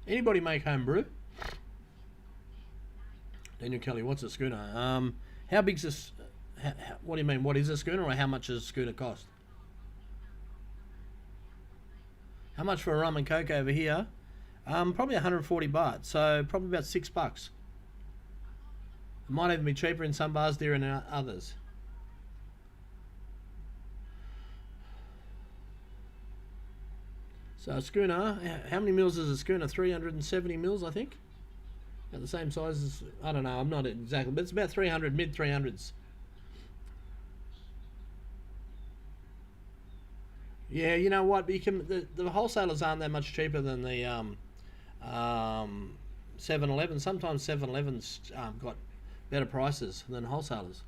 Anybody make home brew? Daniel Kelly, what's a schooner? How big's this? What do you mean? What is a schooner, or how much does a schooner cost? How much for a rum and coke over here? Probably 140 baht, so probably about $6. It might even be cheaper in some bars there and in others. So a schooner, how many mils is a schooner? 370 mils, I think. About the same size as, I don't know, I'm not exactly, but it's about 300, mid 300s. Yeah, you know what? You can, the wholesalers aren't that much cheaper than the 7-Eleven. Sometimes 7-Eleven's got better prices than wholesalers.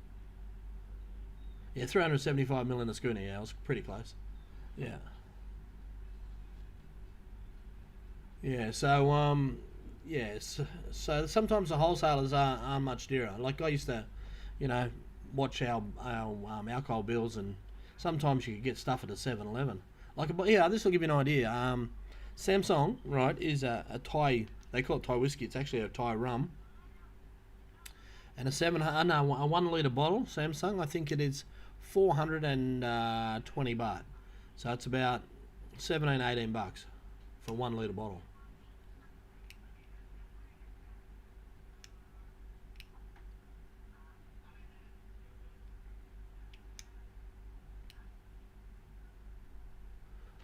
Yeah, 375 mil in a schooner. Yeah, I was pretty close. Yeah. Yeah. So yes. So sometimes the wholesalers aren't much dearer. Like I used to, you know, watch our alcohol bills, and sometimes you could get stuff at a 7-Eleven. Like, yeah, this will give you an idea. Samsung, right, is a Thai. They call it Thai whiskey. It's actually a Thai rum. And a 1 litre bottle, Samsung, I think it is 420 baht. So it's about 17-18 bucks for 1 litre bottle.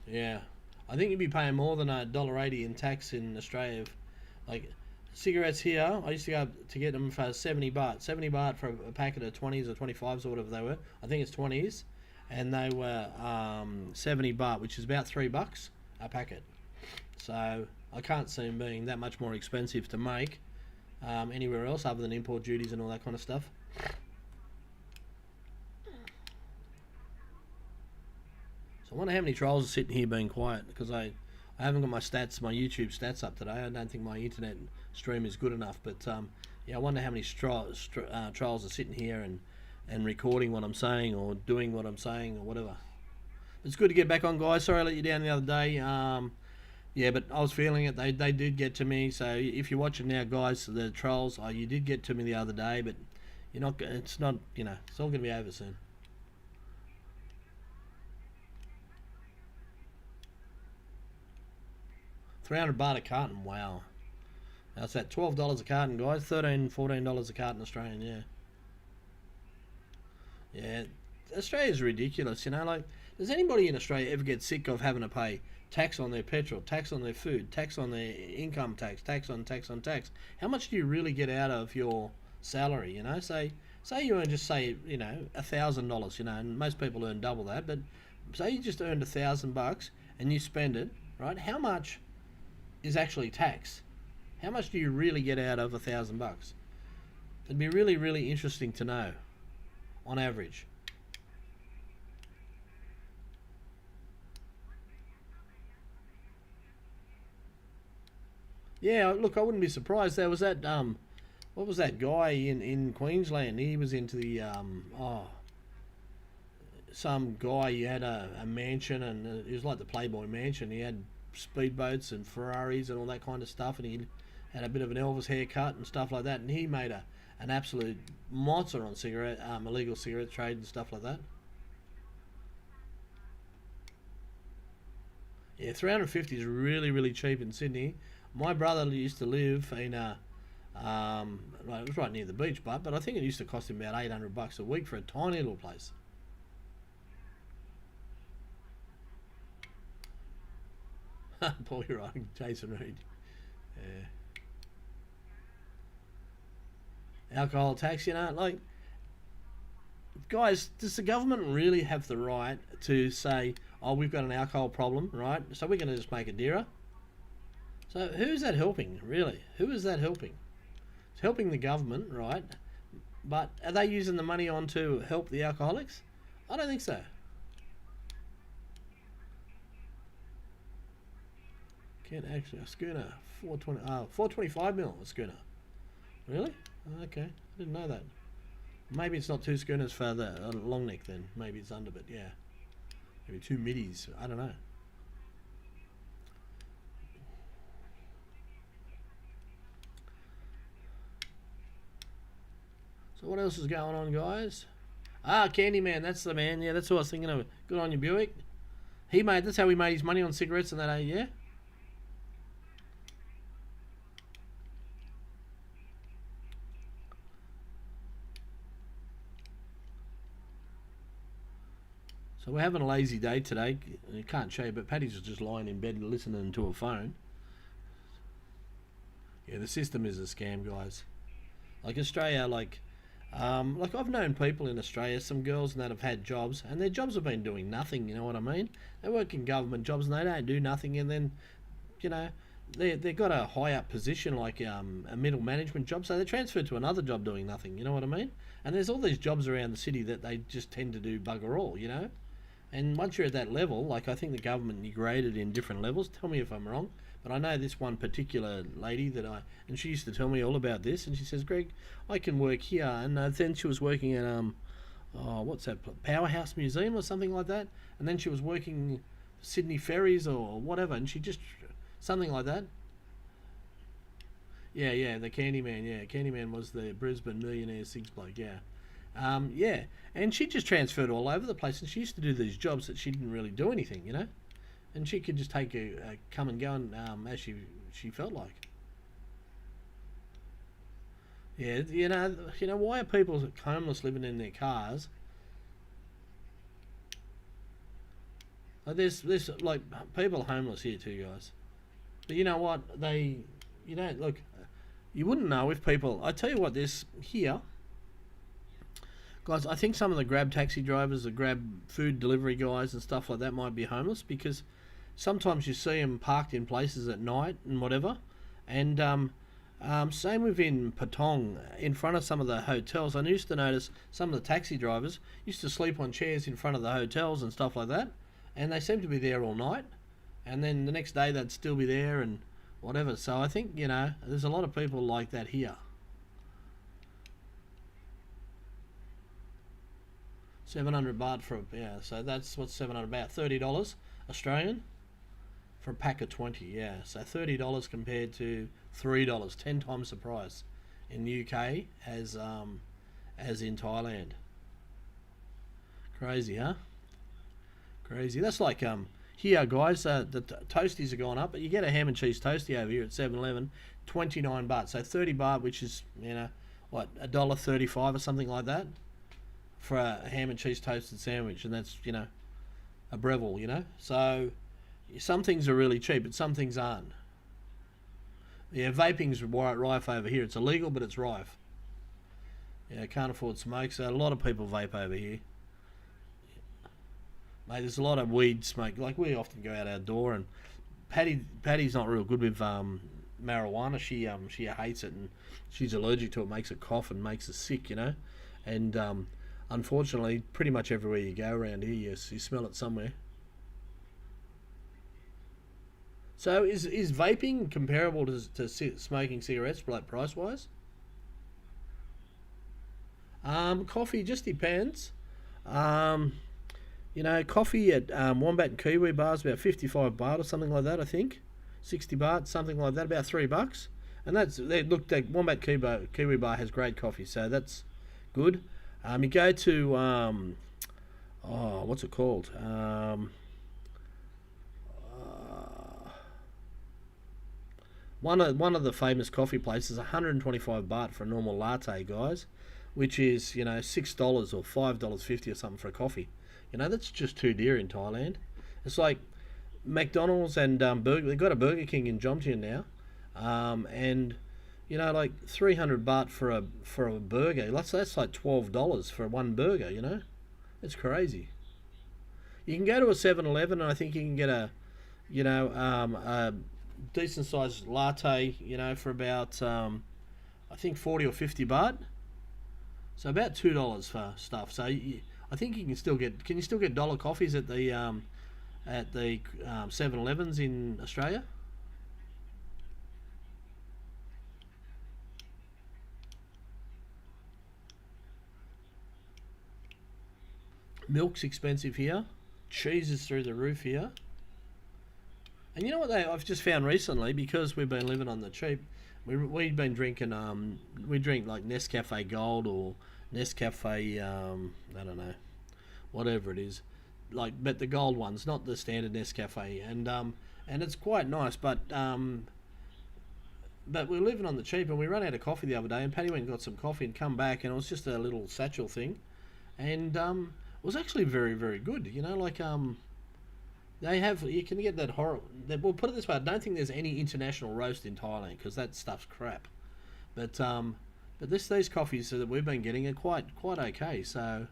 Yeah, I think you'd be paying more than $1.80 in tax in Australia. Like cigarettes here, I used to go to get them for 70 baht. 70 baht for a packet of 20s or 25s or whatever they were. I think it's 20s, and they were 70 baht, which is about $3 a packet. So I can't see them being that much more expensive to make anywhere else other than import duties and all that kind of stuff. So I wonder how many trolls are sitting here being quiet, because I haven't got my YouTube stats up today. I don't think my internet stream is good enough. But yeah, I wonder how many trolls are sitting here and recording what I'm saying or doing what I'm saying or whatever. It's good to get back on, guys. Sorry I let you down the other day. Yeah, but I was feeling it. They did get to me. So if you're watching now, guys, the trolls, you did get to me the other day, but you're not. It's not. You know, it's all going to be over soon. $300 a carton, wow. That's that $12 a carton, guys. $13-14 a carton Australian, yeah. Yeah, Australia's ridiculous, you know. Like, does anybody in Australia ever get sick of having to pay tax on their petrol, tax on their food, tax on their income tax, tax on tax on tax? How much do you really get out of your salary, you know? Say you earn, just say, you know, $1,000, you know, and most people earn double that, but say you just earned $1,000 and you spend it, right? How much is actually tax? How much do you really get out of $1,000? It'd be really, really interesting to know, on average. Yeah, look, I wouldn't be surprised. There was that what was that guy in Queensland? He was into the some guy. He had a mansion, and it was like the Playboy Mansion. He had speedboats and Ferraris and all that kind of stuff, and he had a bit of an Elvis haircut and stuff like that, and he made an absolute monster on illegal cigarette trade and stuff like that. Yeah, 350 is really, really cheap in Sydney. My brother used to live in well, it was right near the beach, but I think it used to cost him about $800 a week for a tiny little place. Paul, you're right, Jason Reed. Yeah. Alcohol tax, like, guys, does the government really have the right to say, oh, we've got an alcohol problem, right? So we're going to just make it dearer? So who's that helping, really? Who is that helping? It's helping the government, right? But are they using the money on to help the alcoholics? I don't think so. Can't actually, a schooner, 425 mil a schooner. Really? Okay, I didn't know that. Maybe it's not two schooners for the long neck then. Maybe it's under, but yeah. Maybe two middies, I don't know. So what else is going on, guys? Candyman, that's the man. Yeah, that's what I was thinking of. Good on you, Buick. That's how he made his money on cigarettes and that, yeah? So we're having a lazy day today. I can't show you, but Patty's just lying in bed listening to a phone. Yeah, the system is a scam, guys. Like Australia, like I've known people in Australia, some girls that have had jobs, and their jobs have been doing nothing. You know what I mean? They work in government jobs and they don't do nothing, and then, they've got a high up position like a middle management job, so they're transferred to another job doing nothing. You know what I mean? And there's all these jobs around the city that they just tend to do bugger all. And once you're at that level, like I think the government you graded in different levels. Tell me if I'm wrong, but I know this one particular lady and she used to tell me all about this. And she says, Greg, I can work here. And then she was working at what's that? Powerhouse Museum or something like that. And then she was working Sydney Ferries or whatever. And she just something like that. Yeah, the Candyman. Yeah, Candyman was the Brisbane millionaire Sigs bloke. Yeah. Yeah, and she just transferred all over the place, and she used to do these jobs that she didn't really do anything, and she could just take a come and go and, as she felt like. Yeah, why are people homeless living in their cars? There's like people homeless here too, guys. But you know what? Look, you wouldn't know if people. I tell you what, this here. Guys, I think some of the Grab taxi drivers, the Grab food delivery guys and stuff like that might be homeless, because sometimes you see them parked in places at night and whatever. And same within Patong, in front of some of the hotels. I used to notice some of the taxi drivers used to sleep on chairs in front of the hotels and stuff like that. And they seem to be there all night. And then the next day they'd still be there and whatever. So I think, there's a lot of people like that here. 700 baht so that's what's 700 about $30 Australian for a pack of 20. So $30 compared to $3, 10 times the price in the UK as in Thailand. Crazy, huh? Crazy. That's like here, guys. The toasties are going up, but you get a ham and cheese toastie over here at 7-Eleven, 29 baht. So 30 baht, which is what, $1.35 or something like that, for a ham and cheese toasted sandwich, and that's a Breville, So some things are really cheap, but some things aren't. Yeah, vaping's rife over here. It's illegal, but it's rife. Yeah, can't afford smoke, so a lot of people vape over here. Mate, there's a lot of weed smoke. Like, we often go out our door, and Patty's not real good with marijuana. She hates it, and she's allergic to it. Makes her cough and makes her sick, And unfortunately, pretty much everywhere you go around here, you smell it somewhere. So is vaping comparable to smoking cigarettes, like price-wise? Coffee just depends. Coffee at Wombat and Kiwi Bar is about 55 baht or something like that, I think. 60 baht, something like that, about $3. And that Wombat Kiwi Bar has great coffee, so that's good. You go to what's it called? One of the famous coffee places, 125 baht for a normal latte, guys, which is $6 or $5.50 or something for a coffee. That's just too dear in Thailand. It's like McDonald's and they've got a Burger King in Jomtien now. and you know, like 300 baht for a burger. That's like $12 for one burger. You know, it's crazy. You can go to a 7-Eleven and I think you can get a decent sized latte, for about I think 40 or 50 baht. So about $2 for stuff. So I think you can still get. Can you still get dollar coffees at the 7-Elevens in Australia? Milk's expensive here. Cheese is through the roof here. And you know what I've just found recently, because we've been living on the cheap. We've been drinking we drink like Nescafe Gold or Nescafe I don't know, whatever it is, but the gold ones, not the standard Nescafe, and it's quite nice, but we're living on the cheap, and we ran out of coffee the other day, and Paddy went and got some coffee and come back, and it was just a little satchel thing, and it was actually very, very good. You can get that horror. We'll put it this way: I don't think there's any international roast in Thailand because that stuff's crap. But these coffees that we've been getting are quite okay. So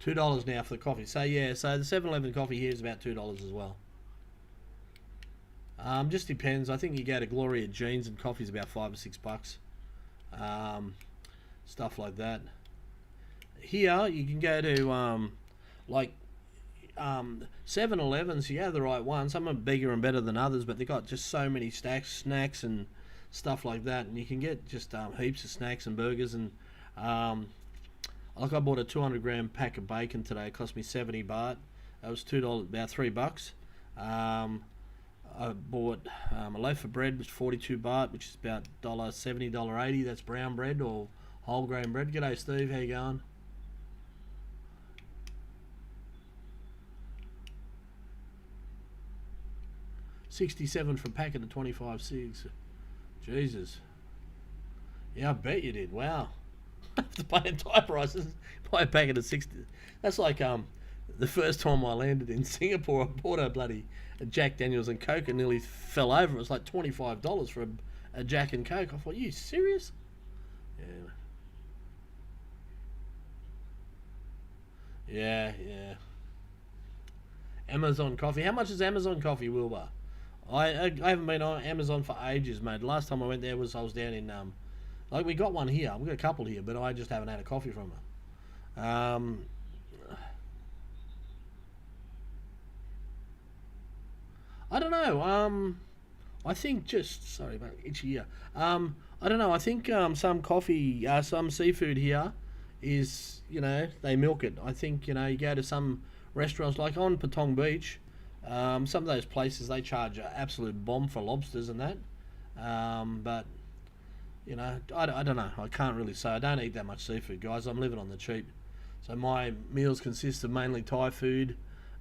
$2 now for the coffee. So yeah, so the 7-Eleven coffee here is about $2 as well. Just depends. I think you go to Gloria Jeans and coffee's about $5 or $6. Stuff like that. Here you can go to like 7-Elevens. You have the right one. Some are bigger and better than others, but they've got just so many snacks and stuff like that, and you can get just heaps of snacks and burgers. And like I bought a 200-gram pack of bacon today. It cost me 70 baht. That was $2, about $3. I bought a loaf of bread, which was 42 baht, which is about $1.70, $1.80. That's brown bread or whole grain bread. G'day, Steve. How you going? $67 for a packet of 25 cigs. Jesus. Yeah, I bet you did. Wow. I have to pay entire prices. Buy a packet of 60. That's like the first time I landed in Singapore, I bought a Jack Daniels and Coke and nearly fell over. It was like $25 for a Jack and Coke. I thought, are you serious? Yeah. Yeah. Amazon coffee. How much is Amazon coffee, Wilbur? I haven't been on Amazon for ages, mate. Last time I went there I was down in we got one here. We've got a couple here, but I just haven't had a coffee from her. I don't know. I think sorry about itchy ear. I don't know. I think some coffee, some seafood here is, they milk it. I think, you go to some restaurants like on Patong Beach. Some of those places, they charge an absolute bomb for lobsters and that. But, I don't know. I can't really say. I don't eat that much seafood, guys. I'm living on the cheap. So my meals consist of mainly Thai food,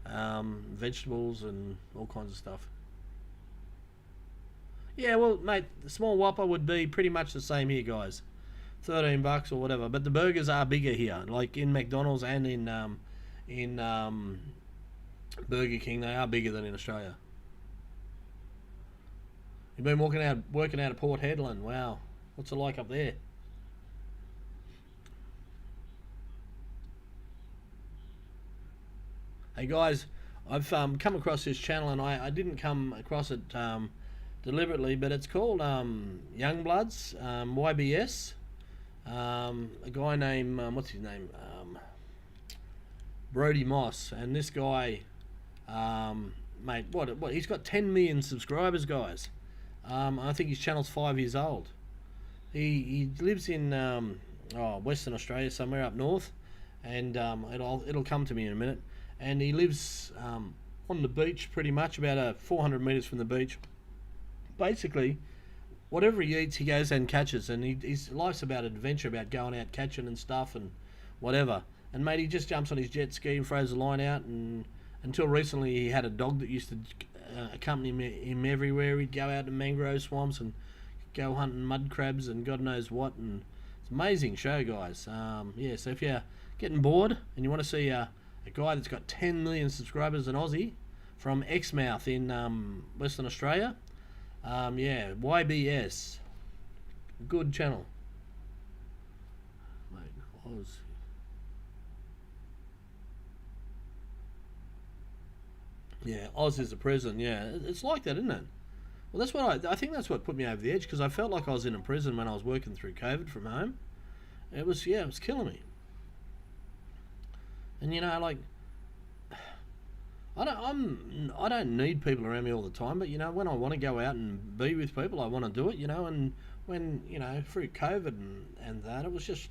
vegetables and all kinds of stuff. Yeah, well, mate, the small Whopper would be pretty much the same here, guys. $13 or whatever. But the burgers are bigger here. Like in McDonald's and in Burger King, they are bigger than in Australia. You've been working out of Port Hedland. Wow, what's it like up there? Hey guys, I've come across this channel, and I didn't come across it deliberately, but it's called Youngbloods, YBS. A guy named what's his name? Brody Moss, and this guy. Mate, what? He's got 10 million subscribers, guys. I think his channel's 5 years old. He lives in Western Australia, somewhere up north, and it'll come to me in a minute. And he lives on the beach, pretty much about 400 meters from the beach. Basically, whatever he eats, he goes and catches, and his life's about adventure, about going out catching and stuff and whatever. And mate, he just jumps on his jet ski and throws the line out, and until recently he had a dog that used to accompany him everywhere. He'd go out to mangrove swamps and go hunting mud crabs and God knows what, and it's an amazing show, guys. Yeah, so if you're getting bored and you want to see a guy that's got 10 million subscribers, an Aussie from Exmouth in Western Australia, Yeah, YBS, good channel, mate. Oz. Yeah, Oz is a prison. Yeah, it's like that, isn't it? Well, that's what I think that's what put me over the edge, because I felt like I was in a prison when I was working through COVID from home. It was, yeah, it was killing me. And like, I don't need people around me all the time, but when I want to go out and be with people, I want to do it. And when through COVID and that, it was just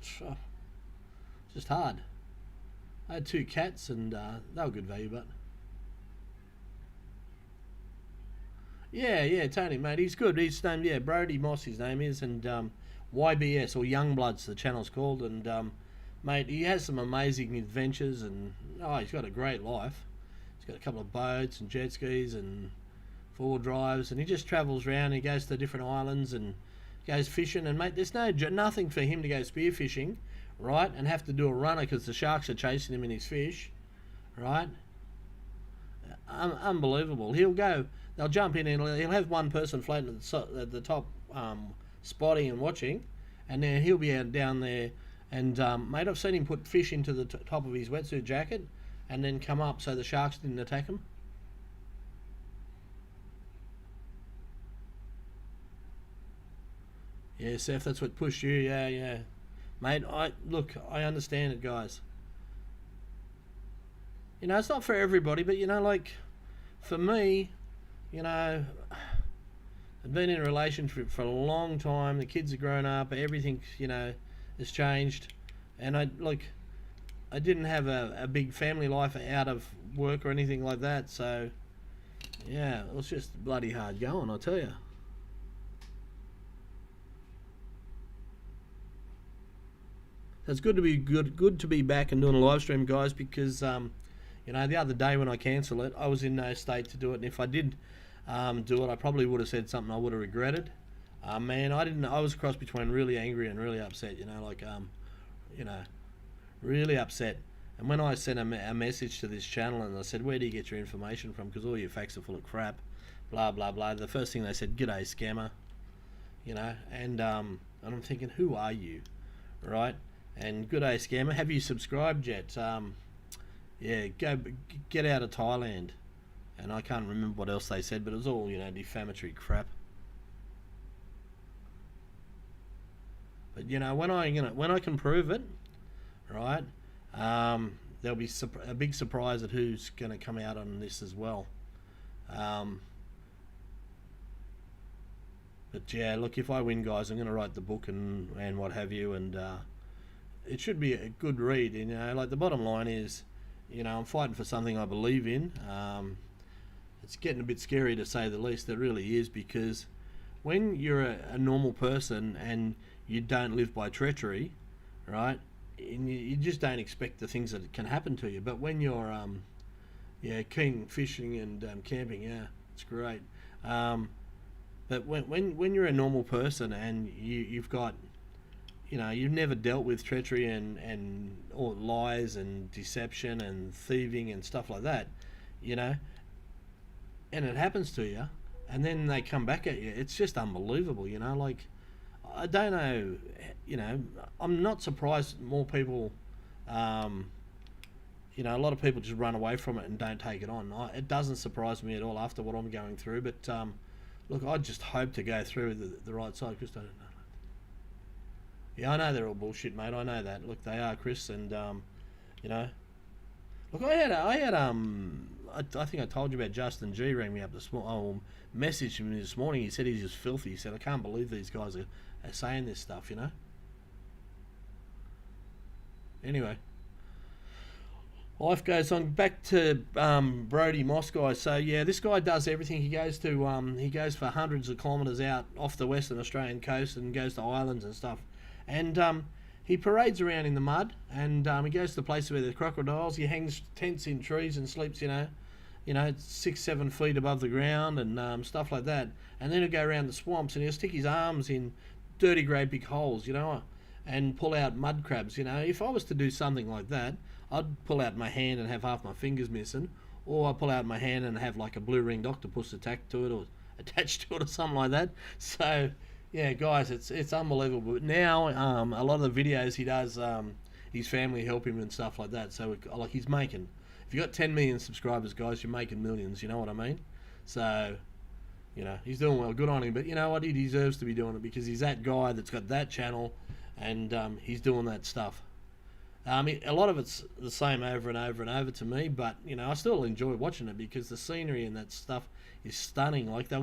hard. I had two cats, and they were good value, but yeah, Tony, mate, he's good. His name, yeah, Brody Moss, his name is, and YBS or Youngbloods, the channel's called, and mate, he has some amazing adventures, and he's got a great life. He's got a couple of boats and jet skis and four drives, and he just travels around. He goes to different islands and goes fishing, and mate, there's nothing for him to go spearfishing, right, and have to do a runner because the sharks are chasing him in his fish, right? Unbelievable. They'll jump in and he'll have one person floating at the top, spotting and watching, and then he'll be out down there. And mate, I've seen him put fish into the top of his wetsuit jacket and then come up so the sharks didn't attack him. Yeah, Seth, that's what pushed you. Yeah, mate. I understand it, guys. It's not for everybody, but like for me, I've been in a relationship for a long time. The kids are grown up. Everything, has changed, and I didn't have a big family life out of work or anything like that. So, yeah, it was just bloody hard going, I tell you. It's good to be good to be back and doing a live stream, guys, because the other day when I cancelled it, I was in no state to do it, and if I did do it, I probably would have said something I would have regretted. Man, I was a cross between really angry and really upset. Really upset. And when I sent a message to this channel and I said, "Where do you get your information from? Because all your facts are full of crap," blah blah blah. The first thing they said, "G'day, scammer," and I'm thinking, who are you, right? And good day, scammer. Have you subscribed yet? Yeah, get out of Thailand. And I can't remember what else they said, but it was all defamatory crap. But when I can prove it, right? There'll be a big surprise at who's going to come out on this as well. But yeah, look, if I win, guys, I'm going to write the book and what have you, and it should be a good read. Like the bottom line is, I'm fighting for something I believe in. It's getting a bit scary to say the least. It really is, because when you're a normal person and you don't live by treachery, right? And you just don't expect the things that can happen to you. But when you're keen fishing and camping, yeah, it's great. But when you're a normal person and you've got, you've never dealt with treachery and or lies and deception and thieving and stuff like that, and it happens to you, and then they come back at you. It's just unbelievable, like, I don't know, I'm not surprised more people, a lot of people just run away from it and don't take it on. It doesn't surprise me at all after what I'm going through, but look, I just hope to go through the right side, because I don't know. Yeah, I know they're all bullshit, mate. I know that. Look, they are, Chris, and look, I think I told you about Justin G. Rang me up this morning. I messaged him this morning. He said he's just filthy. He said, I can't believe these guys are saying this stuff, Anyway, life goes on. Back to Brody Moss, guys. So yeah, this guy does everything. He goes for hundreds of kilometres out off the Western Australian coast and goes to islands and stuff. And he parades around in the mud, and he goes to the places where there's crocodiles. He hangs tents in trees and sleeps, 6-7 feet above the ground and stuff like that. And then he'll go around the swamps and he'll stick his arms in dirty great big holes, and pull out mud crabs. If I was to do something like that, I'd pull out my hand and have half my fingers missing, or I'd pull out my hand and have like a blue ringed octopus attached to it, or attached to it or something like that. So yeah, guys, it's unbelievable. But now a lot of the videos he does, his family help him and stuff like that. So like he's making, if you got 10 million subscribers, guys, you're making millions. You know what I mean? So he's doing well. Good on him. But you know what? He deserves to be doing it because he's that guy that's got that channel, and he's doing that stuff. A lot of it's the same over and over and over to me, but I still enjoy watching it because the scenery and that stuff is stunning. Like they'll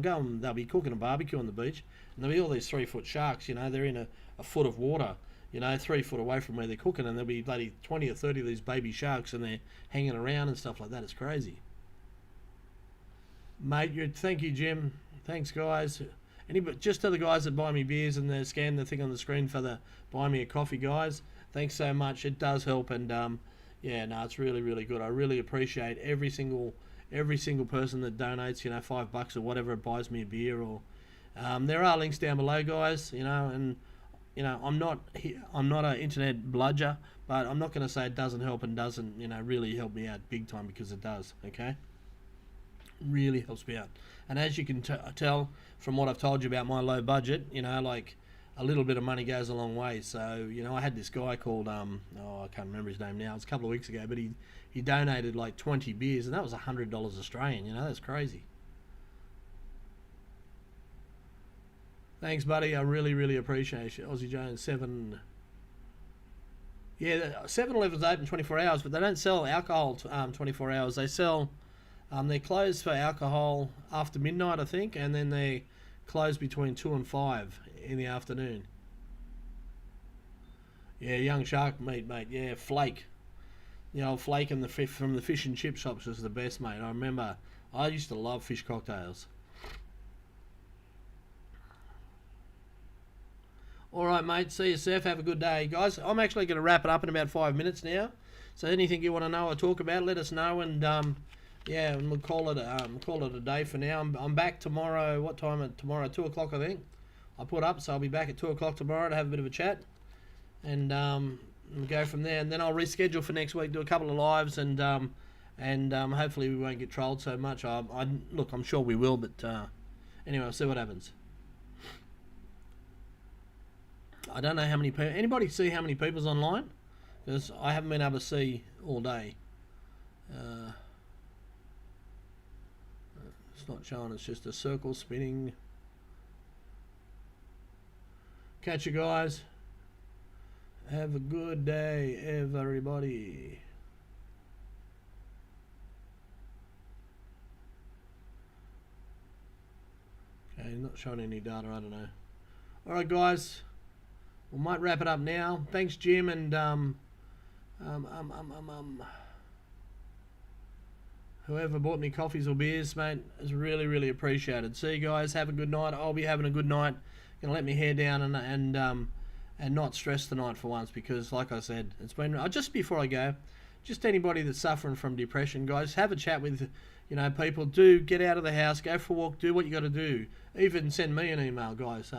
be cooking a barbecue on the beach, and there'll be all these 3-foot sharks. They're in a foot of water, 3 foot away from where they're cooking, and there'll be bloody 20 or 30 of these baby sharks, and they're hanging around and stuff like that. It's crazy, mate. Thank you, Jim. Thanks, guys. Just to the guys that buy me beers and they scan the thing on the screen for the buy me a coffee, guys. Thanks so much. It does help, and it's really, really good. I really appreciate every single person that donates, $5 or whatever, it buys me a beer. Or there are links down below, guys. And I'm not an internet bludger, but I'm not going to say it doesn't help and doesn't really help me out big time, because it does. Okay, really helps me out. And as you can tell from what I've told you about my low budget, like, a little bit of money goes a long way. So I had this guy called I can't remember his name now. It's a couple of weeks ago, but he donated like 20 beers, and that was $100 Australian. That's crazy. Thanks, buddy. I really, really appreciate you. Aussie Jones 7. Yeah, 7-Eleven's open 24 hours, but they don't sell alcohol 24 hours. They sell they're closed for alcohol after midnight, I think, and then they close between 2 and 5 in the afternoon. Yeah, young shark meat, mate. Yeah, flake. Flake and from the fish and chip shops was the best, mate. I remember I used to love fish cocktails. All right, mate. See you, Seth. Have a good day, guys. I'm actually going to wrap it up in about 5 minutes now. So anything you want to know or talk about, let us know, and and we'll call it a day for now. I'm back tomorrow. What time? Tomorrow, 2 o'clock, I think. I put up, so I'll be back at 2 o'clock tomorrow to have a bit of a chat, and we'll go from there. And then I'll reschedule for next week, do a couple of lives, and hopefully we won't get trolled so much. Look, I'm sure we will, but anyway, I'll see what happens. I don't know how many people. Anybody see how many people's online? Because I haven't been able to see all day. It's not showing. It's just a circle spinning. Catch you guys. Have a good day, everybody. Okay, not showing any data. I don't know. All right, guys. We might wrap it up now. Thanks, Jim, and whoever bought me coffees or beers, mate, is really, really appreciated. See you guys. Have a good night. I'll be having a good night. Gonna let my hair down and not stress tonight for once, because, like I said, it's been just before I go. Just anybody that's suffering from depression, guys, have a chat with people. Do get out of the house, go for a walk, do what you got to do. Even send me an email, guys.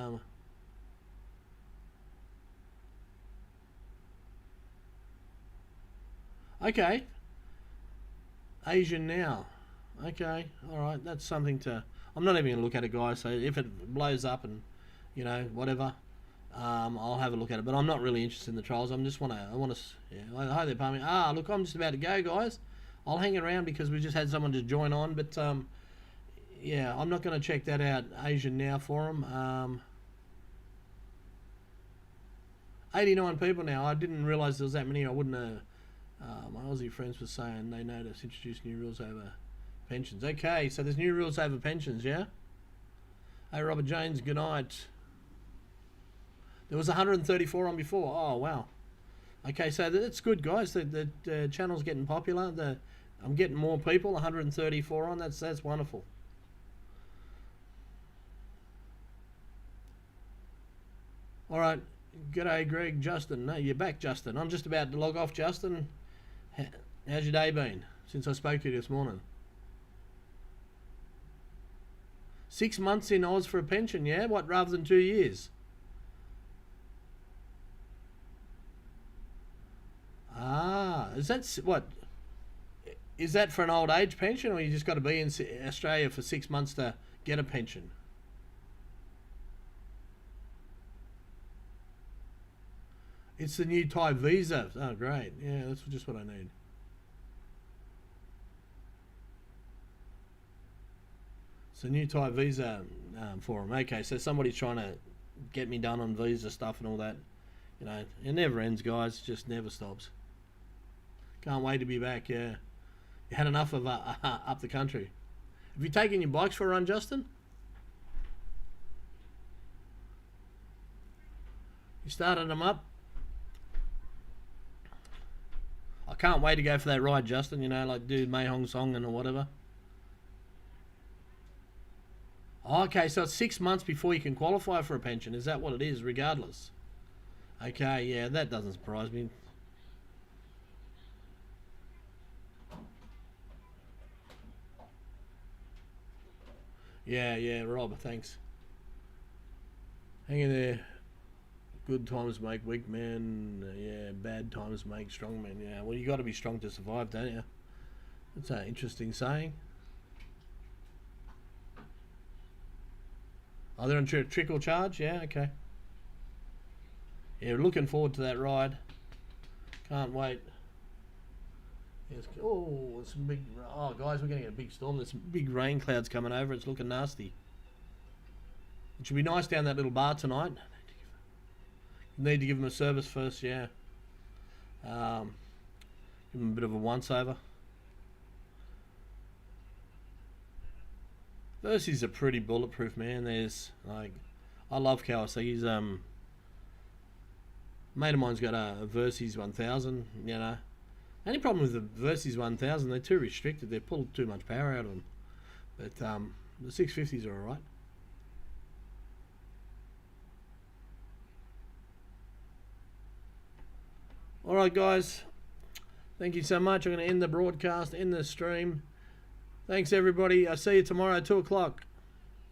Okay. Asian now. Okay. All right. That's something to. I'm not even gonna look at it, guys. So if it blows up and whatever, I'll have a look at it. But I'm not really interested in the trials. I want to. Yeah. Hi there, Palmy. Look, I'm just about to go, guys. I'll hang around because we just had someone just join on. But yeah, I'm not going to check that out. Asian now for them. 89 people now. I didn't realise there was that many. I wouldn't have. My Aussie friends were saying they noticed introduced new rules over pensions. Okay, so there's new rules over pensions, yeah? Hey, Robert James, good night. There was 134 on before. Oh, wow. Okay, so that's good, guys. The channel's getting popular. I'm getting more people. 134 on. That's wonderful. All right. G'day, Greg. Justin. No, you're back, Justin. I'm just about to log off, Justin. How's your day been since I spoke to you this morning? 6 months in Oz for a pension, yeah? What, rather than 2 years? Is that what? Is that for an old age pension, or you just got to be in Australia for 6 months to get a pension. It's the new Thai visa. Oh, great. Yeah, that's just what I need. It's a new Thai visa for them. Okay, so somebody's trying to get me done on visa stuff and all that. You know, it never ends, guys. It just never stops. Can't wait to be back, yeah. You had enough of up the country. Have you taken your bikes for a run, Justin? You started them up? I can't wait to go for that ride, Justin. You know, like do Mei Hong Song and or whatever. Okay, so it's 6 months before you can qualify for a pension. Is that what it is, regardless? Okay, yeah, that doesn't surprise me. Yeah, Rob, thanks. Hang in there. Good times make weak men. Yeah, bad times make strong men. Yeah, well, you got to be strong to survive, don't you? That's an interesting saying. Oh, they're on trickle charge? Yeah, okay. Yeah, looking forward to that ride. Can't wait. Yes. Oh, some big. Oh, guys, we're going to get a big storm. There's some big rain clouds coming over. It's looking nasty. It should be nice down that little bar tonight. Need to give them a service first, yeah. Give them a bit of a once-over. Versey's a pretty bulletproof, man. There's, like, I love Kawasaki's. Mate of mine's got a Versey's 1000, you know. Only problem with the Versey's 1000, they're too restricted. They pull too much power out of them. But the 650s are alright. Alright, guys. Thank you so much. I'm going to end the broadcast, end the stream. Thanks, everybody. I'll see you tomorrow at 2 o'clock.